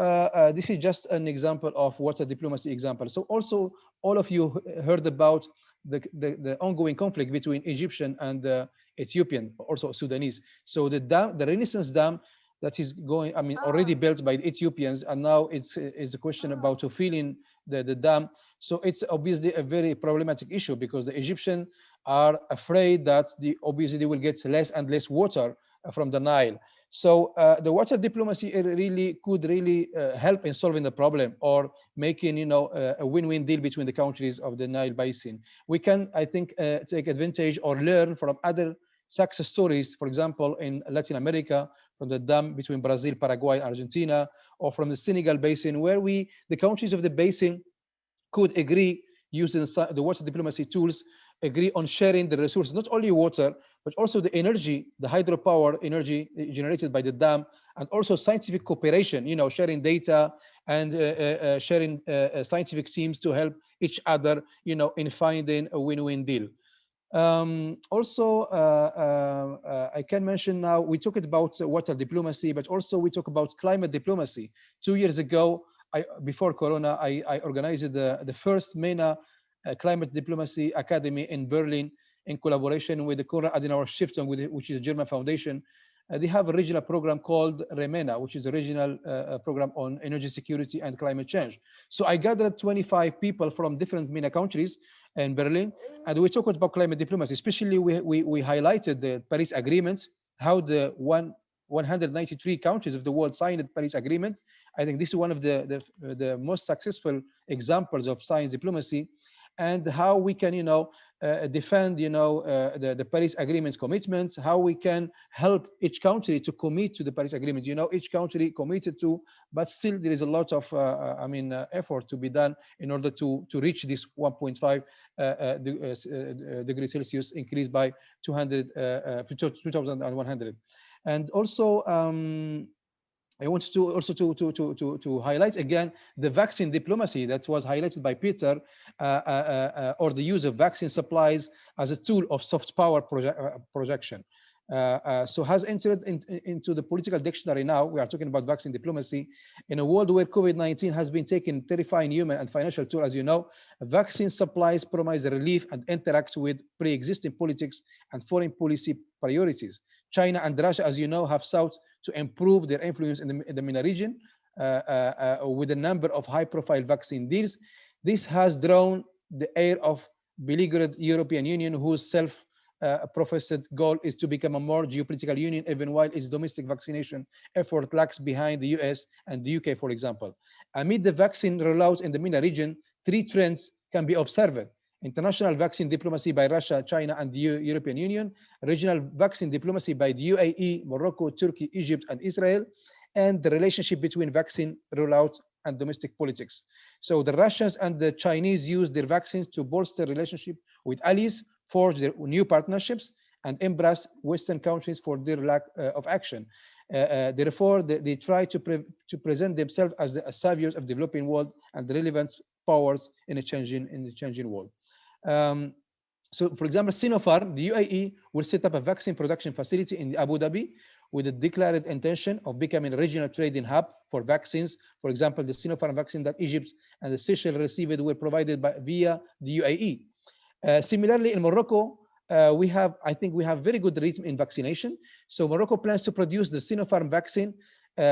this is just an example of water diplomacy example. So also, all of you heard about the ongoing conflict between Egyptian and Ethiopian, also Sudanese. So the dam, the Renaissance Dam, that is going, already built by the Ethiopians, and now it's a question about to fill in the dam. So it's obviously a very problematic issue, because the Egyptians are afraid that obviously they will get less and less water from the Nile. So the water diplomacy could really help in solving the problem, or making a win-win deal between the countries of the Nile basin. We can, I think, take advantage or learn from other success stories, for example, in Latin America, from the dam between Brazil, Paraguay, Argentina, or from the Senegal basin, where the countries of the basin could agree, using the water diplomacy tools, agree on sharing the resources, not only water, but also the energy, the hydropower energy generated by the dam, and also scientific cooperation, sharing data and sharing scientific teams to help each other, in finding a win-win deal. Also, I can mention now, we talked about water diplomacy, but also we talk about climate diplomacy. 2 years ago, before Corona, I organized the first MENA Climate Diplomacy Academy in Berlin in collaboration with the Konrad Adenauer Stiftung, which is a German foundation. They have a regional program called REMENA, which is a regional program on energy security and climate change. So I gathered 25 people from different MENA countries in Berlin, and we talked about climate diplomacy. Especially, we highlighted the Paris agreements, how the 193 countries of the world signed the Paris Agreement. I think this is one of the most successful examples of science diplomacy, and how we can, defend, the Paris Agreement's commitments, how we can help each country to commit to the Paris Agreement. Each country committed to, but still there is a lot of, effort to be done in order to reach this 1.5 degrees Celsius increase by 2100. And also, I want to also to highlight again the vaccine diplomacy that was highlighted by Peter, or the use of vaccine supplies as a tool of soft power projection. So has entered into the political dictionary now. We are talking about vaccine diplomacy in a world where COVID-19 has been taken terrifying human and financial toll. As you know, vaccine supplies promise relief and interact with pre-existing politics and foreign policy priorities. China and Russia, as you know, have sought to improve their influence in the MENA region with a number of high-profile vaccine deals. This has drawn the air of beleaguered European Union, whose self-professed goal is to become a more geopolitical union, even while its domestic vaccination effort lags behind the US and the UK, for example. Amid the vaccine rollout in the MENA region, three trends can be observed: international vaccine diplomacy by Russia, China, and the European Union; regional vaccine diplomacy by the UAE, Morocco, Turkey, Egypt, and Israel; and the relationship between vaccine rollout and domestic politics. So the Russians and the Chinese use their vaccines to bolster relationship with allies, forge their new partnerships, and embrace Western countries for their lack of action. Therefore, they try to present themselves as the saviors of the developing world and the relevant powers in a changing world. So, for example, Sinopharm, the UAE, will set up a vaccine production facility in Abu Dhabi with a declared intention of becoming a regional trading hub for vaccines. For example, the Sinopharm vaccine that Egypt and the Seychelles received were provided via the UAE. Similarly, in Morocco, I think we have very good rhythm in vaccination. So Morocco plans to produce the Sinopharm vaccine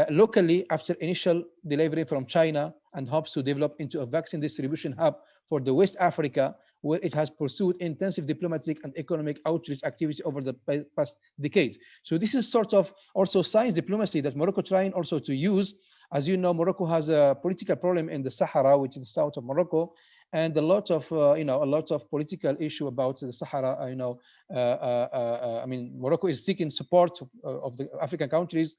locally after initial delivery from China, and hopes to develop into a vaccine distribution hub for the West Africa, where it has pursued intensive diplomatic and economic outreach activity over the past decade. So this is sort of also science diplomacy that Morocco trying also to use. As you know, Morocco has a political problem in the Sahara, which is the south of Morocco, and a lot of political issue about the Sahara. I mean, Morocco is seeking support of the African countries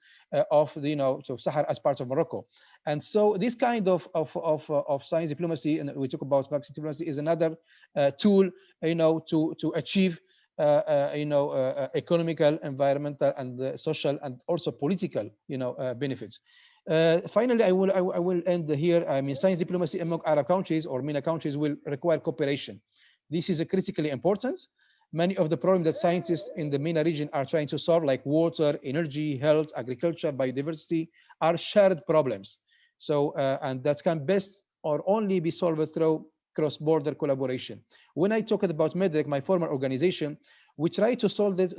of the so Sahara as part of Morocco, and so this kind of science diplomacy, and we talk about vaccine diplomacy, is another tool to achieve economical, environmental, and social, and also political benefits. Finally, I will end here. I mean, science diplomacy among Arab countries or MENA countries will require cooperation. This is critically important. Many of the problems that scientists in the MENA region are trying to solve, like water, energy, health, agriculture, biodiversity, are shared problems. So, and that can best or only be solved through cross-border collaboration. When I talked about MEDREC, my former organization, we try to solve it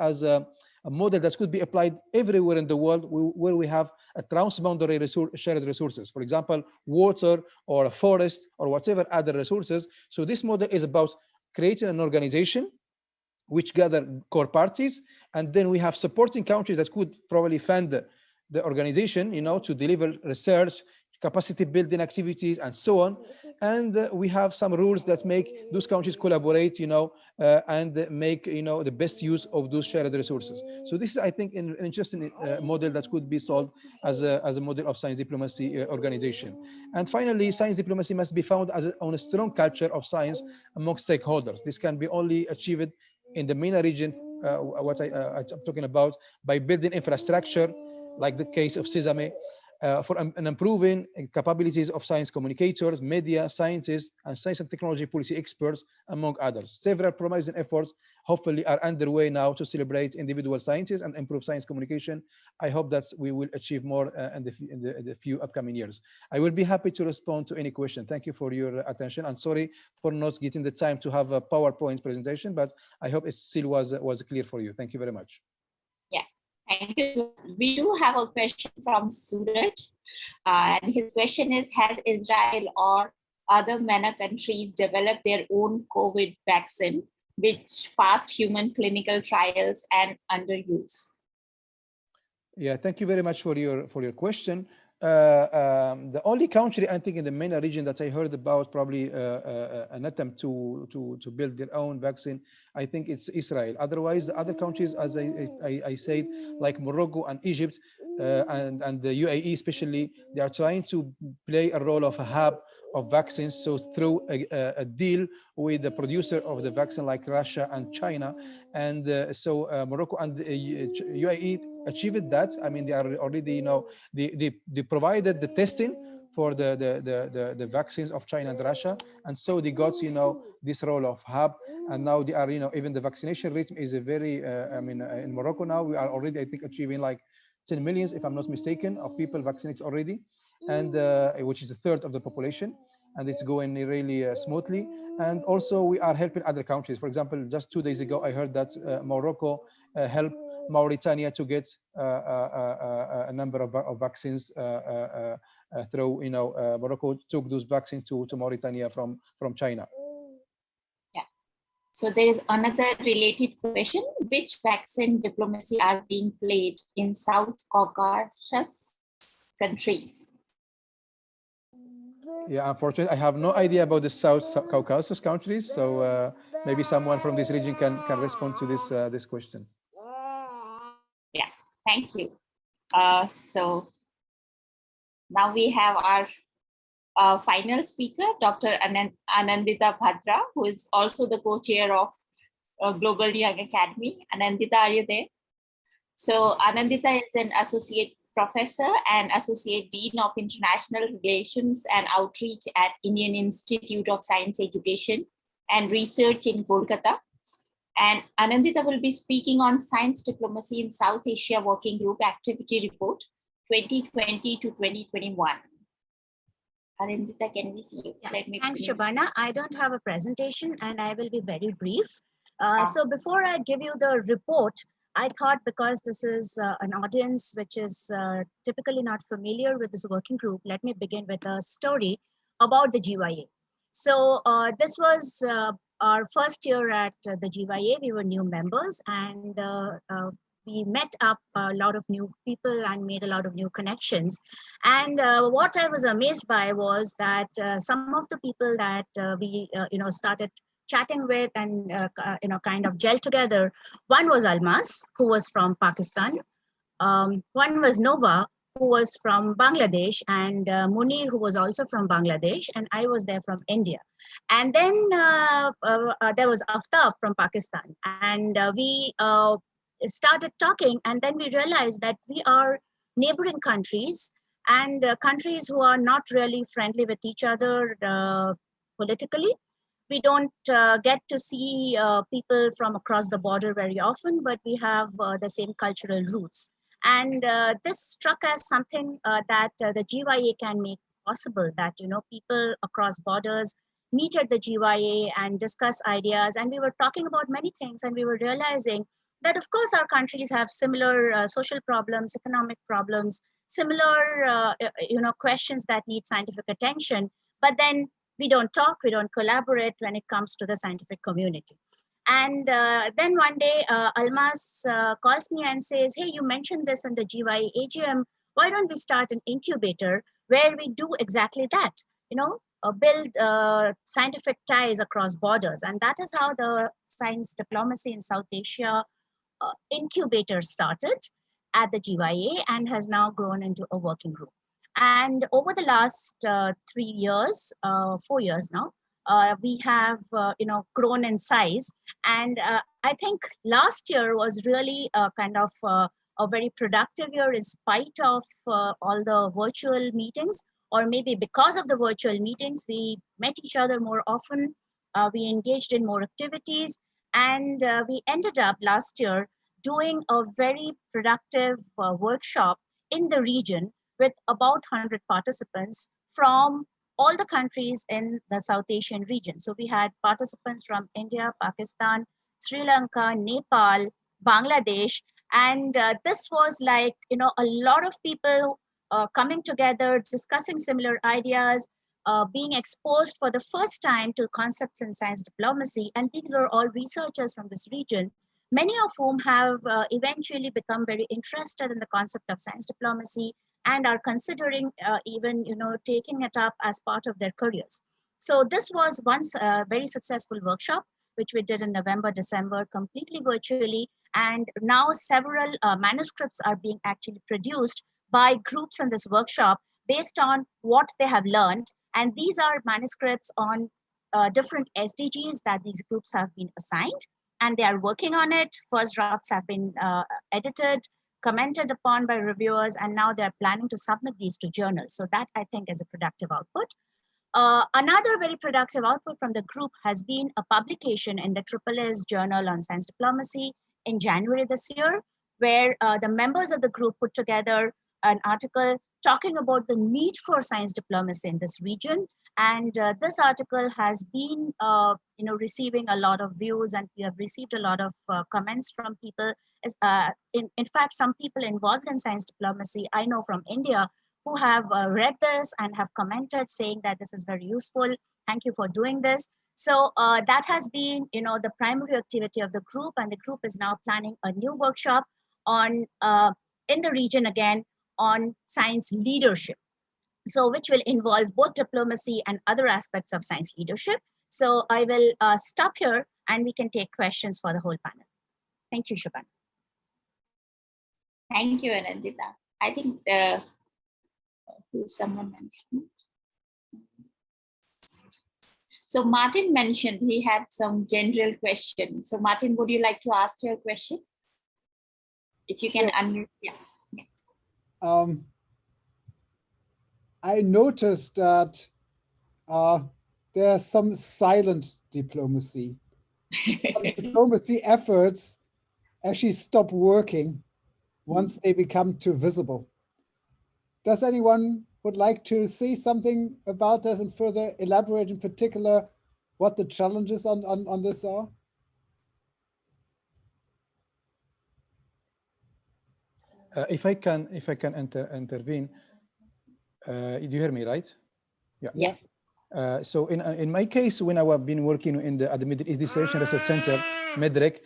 as a model that could be applied everywhere in the world where we have a transboundary shared resources, for example, water or a forest or whatever other resources. So this model is about creating an organization which gather core parties, and then we have supporting countries that could probably fund the organization, to deliver research, capacity building activities, and so on. And we have some rules that make those countries collaborate, and make the best use of those shared resources. So this is, I think, an interesting model that could be solved as a model of science diplomacy organization. And finally, science diplomacy must be found on a strong culture of science among stakeholders. This can be only achieved in the MENA region, what I'm talking about, by building infrastructure, like the case of Sesame, for an improving capabilities of science communicators, media, scientists, and science and technology policy experts, among others. Several promising efforts hopefully are underway now to celebrate individual sciences and improve science communication. I hope that we will achieve more in the few upcoming years. I will be happy to respond to any question. Thank you for your attention, and sorry for not getting the time to have a PowerPoint presentation, but I hope it still was clear for you. Thank you very much. Yeah, thank you. We do have a question from Suraj, and his question is, has Israel or other MENA countries developed their own COVID vaccine, which passed human clinical trials and under use? Yeah, thank you very much for your question. The only country I think in the MENA region that I heard about probably an attempt to build their own vaccine, I think it's Israel. Otherwise, the other countries, as I said, like Morocco and Egypt and the UAE especially, they are trying to play a role of a hub of vaccines. So through a deal with the producer of the vaccine like Russia and China. And so Morocco and UAE achieved that. I mean, they are already, you know, they provided the testing for the vaccines of China and Russia. And so they got, you know, this role of hub. And now they are, you know, even the vaccination rate is a very, I mean, in Morocco now, we are already, I think, achieving like 10 million, if I'm not mistaken, of people vaccinated already, and which is a third of the population. And it's going really smoothly. And also we are helping other countries. For example, just 2 days ago, I heard that Morocco helped Mauritania to get a number of vaccines through, you know, Morocco took those vaccines to Mauritania from China. Yeah. So there is another related question. Which vaccine diplomacy are being played in South Caucasus countries? Yeah, unfortunately, I have no idea about the South Caucasus countries. So maybe someone from this region can respond to this question. Yeah, thank you. So now we have our final speaker, Dr. Anindita Bhadra, who is also the co-chair of Global Young Academy. Anindita, are you there? So Anindita is an associate professor and associate dean of international relations and outreach at Indian Institute of Science Education and Research in Kolkata. And Anindita will be speaking on science diplomacy in South Asia Working Group Activity Report 2020 to 2021. Anindita, can we see you? Yeah. Thanks, Shabana. I don't have a presentation and I will be very brief. So before I give you the report, I thought, because this is an audience which is typically not familiar with this working group, let me begin with a story about the GYA. So this was our first year at the GYA. We were new members, and we met up a lot of new people and made a lot of new connections. And what I was amazed by was that some of the people that we started chatting with and kind of gel together. One was Almas, who was from Pakistan. One was Nova, who was from Bangladesh, and Munir, who was also from Bangladesh, and I was there from India. And then there was Aftab from Pakistan, and we started talking, and then we realized that we are neighboring countries, and countries who are not really friendly with each other politically. We don't get to see people from across the border very often, but we have the same cultural roots. And this struck as something that the GYA can make possible, that, people across borders meet at the GYA and discuss ideas. And we were talking about many things, and we were realizing that, of course, our countries have similar social problems, economic problems, similar, questions that need scientific attention. But then we don't talk, we don't collaborate when it comes to the scientific community. And then one day, Almas calls me and says, hey, you mentioned this in the GYA AGM. Why don't we start an incubator where we do exactly that, build scientific ties across borders. And that is how the science diplomacy in South Asia incubator started at the GYA and has now grown into a working group. And over the last 4 years now, we have, grown in size. And I think last year was really kind of a a very productive year in spite of all the virtual meetings, or maybe because of the virtual meetings, we met each other more often, we engaged in more activities, and we ended up last year doing a very productive workshop in the region with about 100 participants from all the countries in the South Asian region. So we had participants from India, Pakistan, Sri Lanka, Nepal, Bangladesh, and this was like, you know, a lot of people coming together, discussing similar ideas, being exposed for the first time to concepts in science diplomacy. And these were all researchers from this region, many of whom have eventually become very interested in the concept of science diplomacy and are considering even, you know, taking it up as part of their careers. So this was once a very successful workshop, which we did in November, December, completely virtually. And now several manuscripts are being actually produced by groups in this workshop based on what they have learned. And these are manuscripts on different SDGs that these groups have been assigned, and they are working on it. First drafts have been edited, commented upon by reviewers, and now they're planning to submit these to journals. So that, I think, is a productive output. Another very productive output from the group has been a publication in the AAA's Journal on Science Diplomacy in January this year, where the members of the group put together an article talking about the need for science diplomacy in this region. And this article has been you know, receiving a lot of views, and we have received a lot of comments from people. In fact, some people involved in science diplomacy, I know from India, who have read this and have commented saying that this is very useful. Thank you for doing this. So that has been, you know, the primary activity of the group, and the group is now planning a new workshop on in the region again on science leadership. So which will involve both diplomacy and other aspects of science leadership. So I will stop here and we can take questions for the whole panel. Thank you, Shabana. Thank you, Anindita. I think who someone mentioned. So Martin mentioned he had some general question. So Martin, would you like to ask your question? If you can unmute, yeah. I noticed that there's some silent diplomacy. Diplomacy efforts actually stop working once they become too visible. Does anyone would like to say something about this and further elaborate in particular what the challenges on this are? If I can intervene, do you hear me, right? Yeah. So in my case, when I have been working at the Middle East Research Center, MEDREC,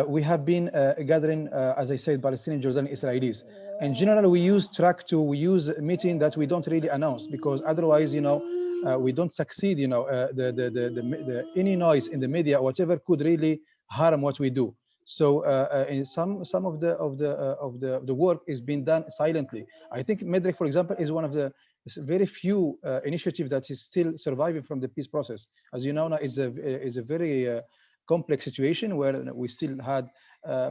we have been gathering, as I said, Palestinian, Jordanian, Israelis. In general, we use we use a meeting that we don't really announce, because otherwise, you know, we don't succeed. You know, any noise in the media or whatever could really harm what we do. So in some of the work is being done silently. I think MEDREC, for example, is one of the very few initiatives that is still surviving from the peace process. As you know, now it's a very complex situation where we still had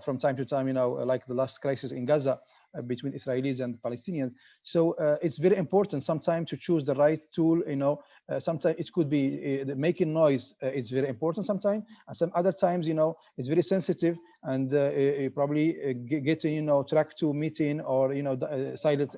from time to time, you know, like the last crisis in Gaza between Israelis and Palestinians. So it's very important sometimes to choose the right tool. You know, sometimes it could be making noise. It's very important sometimes, and some other times, you know, it's very sensitive, and probably getting, you know, track to meeting or, you know, silent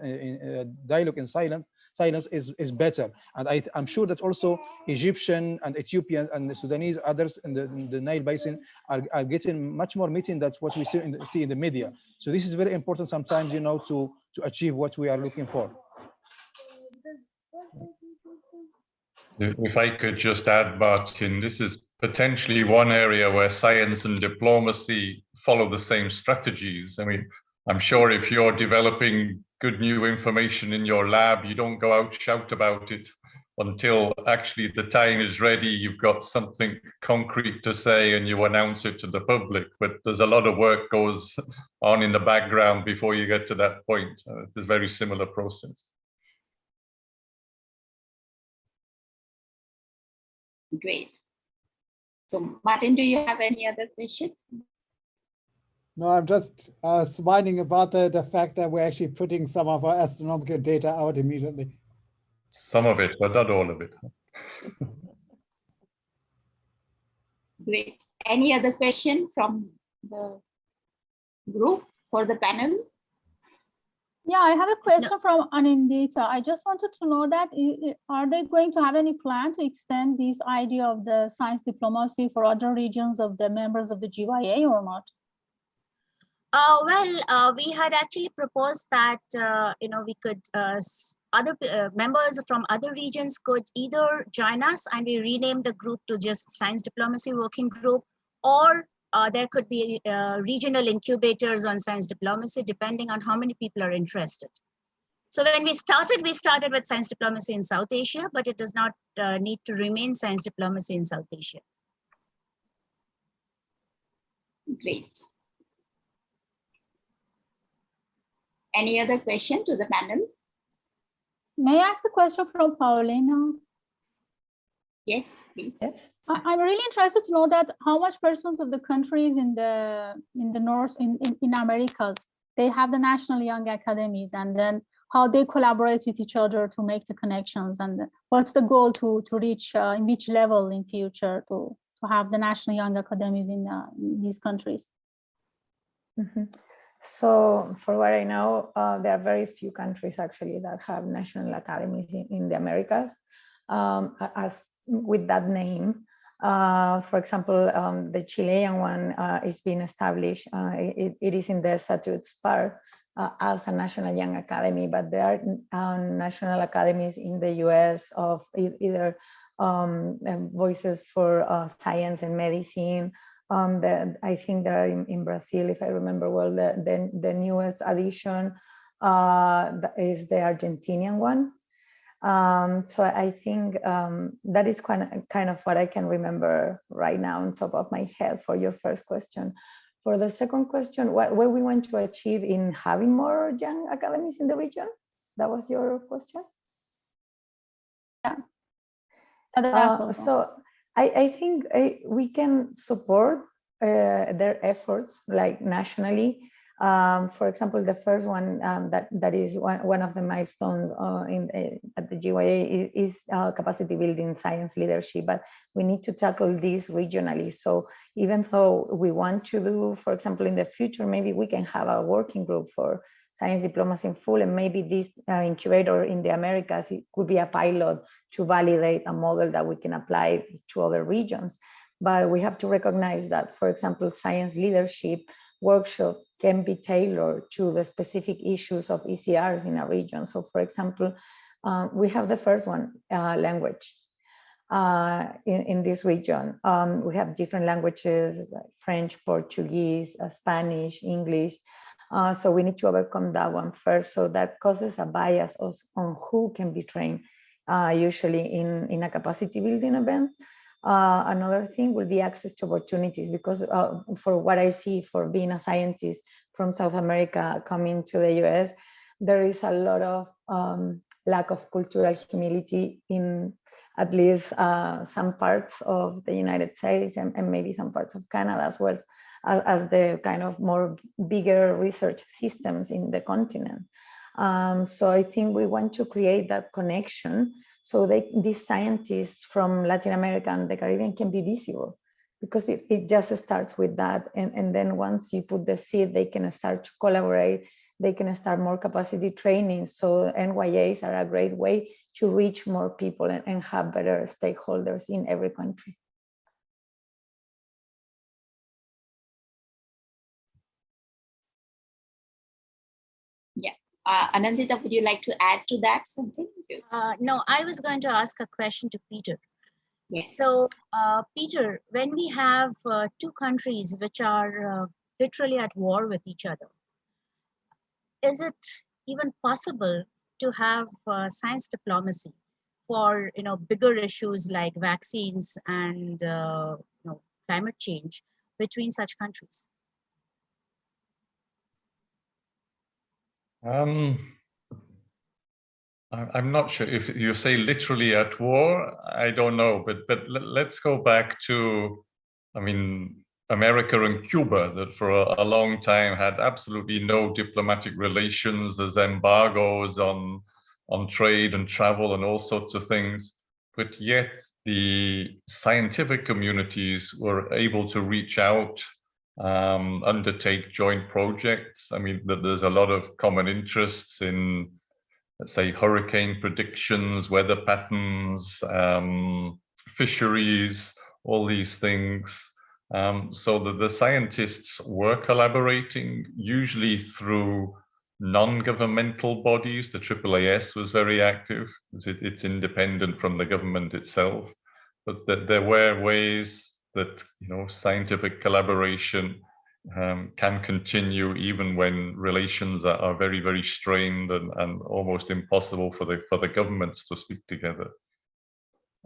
dialogue in silence is better. And I'm sure that also Egyptian and Ethiopian and the Sudanese, others in the Nile Basin are getting much more meeting than what we see in the media. So this is very important sometimes, you know, to achieve what we are looking for. If I could just add, Martin, this is potentially one area where science and diplomacy follow the same strategies. I mean, I'm sure if you're developing good new information in your lab, you don't go out, shout about it until actually the time is ready, you've got something concrete to say and you announce it to the public. But there's a lot of work goes on in the background before you get to that point. It's a very similar process. Great. So Martin, do you have any other question? No, I'm just smiling about the fact that we're actually putting some of our astronomical data out immediately. Some of it, but not all of it. Great. Any other question from the group for the panels? Yeah, I have a question from Anindita. I just wanted to know that are they going to have any plan to extend this idea of the science diplomacy for other regions of the members of the GYA or not? We had actually proposed that we could other members from other regions could either join us and we rename the group to just Science Diplomacy Working Group, or there could be regional incubators on science diplomacy, depending on how many people are interested. So when we started with science diplomacy in South Asia, but it does not need to remain science diplomacy in South Asia. Great. Any other question to the panel? May I ask a question from Paulina? Yes, please. Yes. I'm really interested to know that how much percent of the countries in the North, in Americas, they have the national young academies, and then how they collaborate with each other to make the connections, and what's the goal to reach in which level in future to have the national young academies in these countries? Mm-hmm. So for what I know, there are very few countries actually that have national academies in the Americas as with that name. For example, the Chilean one is being established. It is in the statutes part as a national young academy, but there are national academies in the US of either voices for science and medicine. I think they're in Brazil, if I remember well. The newest addition is the Argentinian one. So I think that is kind of what I can remember right now on top of my head for your first question. For the second question, what we want to achieve in having more young academies in the region? That was your question? Yeah. So I think we can support their efforts like nationally. For example, the first one that is one of the milestones at the GYA is capacity building science leadership, but we need to tackle this regionally. So even though we want to do, for example, in the future, maybe we can have a working group for science diplomacy in full, and maybe this incubator in the Americas, it could be a pilot to validate a model that we can apply to other regions. But we have to recognize that, for example, science leadership workshops can be tailored to the specific issues of ECRs in a region. So for example, we have the first one, language. In this region, we have different languages, like French, Portuguese, Spanish, English. So we need to overcome that one first. So that causes a bias on who can be trained, usually in a capacity building event. Another thing will be access to opportunities, because for what I see, for being a scientist from South America coming to the US, there is a lot of lack of cultural humility in at least some parts of the United States and maybe some parts of Canada as well as the kind of more bigger research systems in the continent. So I think we want to create that connection so these scientists from Latin America and the Caribbean can be visible, because it just starts with that. And then once you put the seed, they can start to collaborate, they can start more capacity training. So NYAs are a great way to reach more people and have better stakeholders in every country. Yeah. Anindita, would you like to add to that something? No, I was going to ask a question to Peter. Yes. So, Peter, when we have two countries which are literally at war with each other, is it even possible to have science diplomacy for bigger issues like vaccines and climate change between such countries? I'm not sure if you say literally at war. I don't know, but let's go back to, I mean, America and Cuba, that for a long time had absolutely no diplomatic relations. There's embargoes on trade and travel and all sorts of things, but yet the scientific communities were able to reach out, undertake joint projects. I mean, there's a lot of common interests in, let's say, hurricane predictions, weather patterns, fisheries, all these things. So the scientists were collaborating, usually through non-governmental bodies. The AAAS was very active. It's independent from the government itself, but there were ways that, you know, scientific collaboration can continue even when relations are very, very strained and almost impossible for the governments to speak together.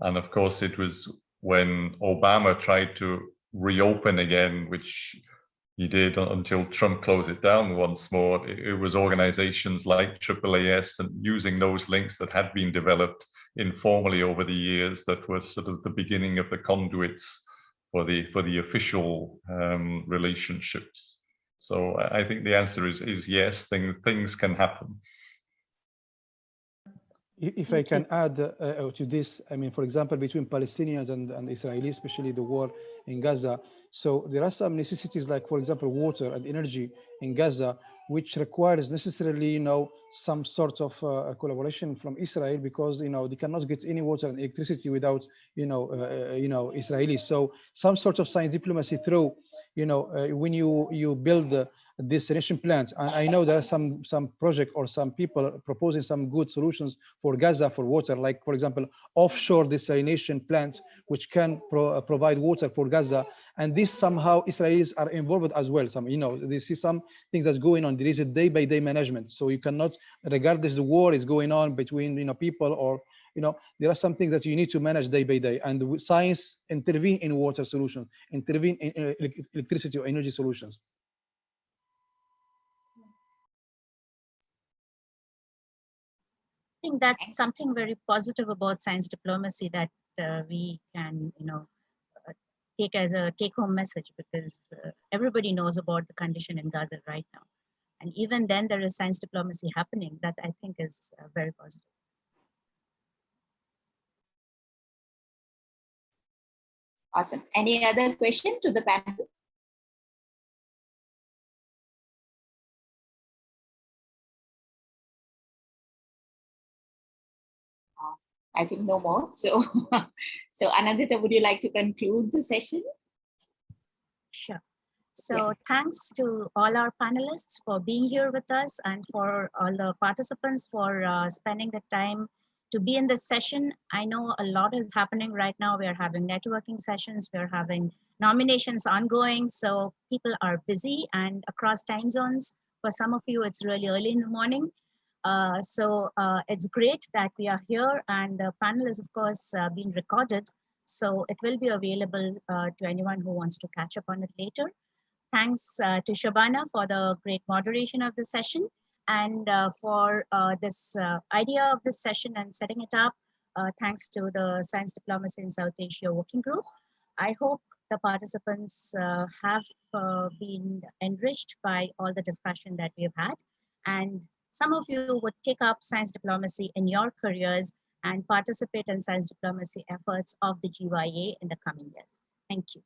And of course, it was when Obama tried to reopen again, which he did until Trump closed it down once more. It was organizations like AAAS and using those links that had been developed informally over the years that were sort of the beginning of the conduits for the official relationships. So I think the answer is yes, things can happen. If I can add to this, I mean, for example, between Palestinians and Israelis, especially the war in Gaza, so there are some necessities like, for example, water and energy in Gaza, which requires necessarily, you know, some sort of collaboration from Israel, because, you know, they cannot get any water and electricity without, you know, Israelis. So some sort of science diplomacy through, you know, when you build desalination plants. And I know there are some project or some people proposing some good solutions for Gaza for water, like, for example, offshore desalination plants, which can provide water for Gaza. And this somehow Israelis are involved as well. Some, you know, they see some things that's going on. There is a day-by-day management. So you cannot, regardless the war is going on between, you know, people, or, you know, there are some things that you need to manage day by day. And science intervene in water solutions, intervene in electricity or energy solutions. I think that's something very positive about science diplomacy that we can, you know, take as a take-home message, because everybody knows about the condition in Gaza right now. And even then there is science diplomacy happening that I think is very positive. Awesome. Any other question to the panel? I think no more. So, so Anindita, would you like to conclude the session? Sure. So thanks to all our panelists for being here with us, and for all the participants for spending the time to be in this session. I know a lot is happening right now. We are having networking sessions, we are having nominations ongoing. So people are busy and across time zones. For some of you, it's really early in the morning. So it's great that we are here, and the panel is of course being recorded. So it will be available to anyone who wants to catch up on it later. Thanks to Shabana for the great moderation of the session, and for this idea of this session and setting it up. Thanks to the Science Diplomacy in South Asia Working Group. I hope the participants have been enriched by all the discussion that we've had, and some of you would take up science diplomacy in your careers and participate in science diplomacy efforts of the GYA in the coming years. Thank you.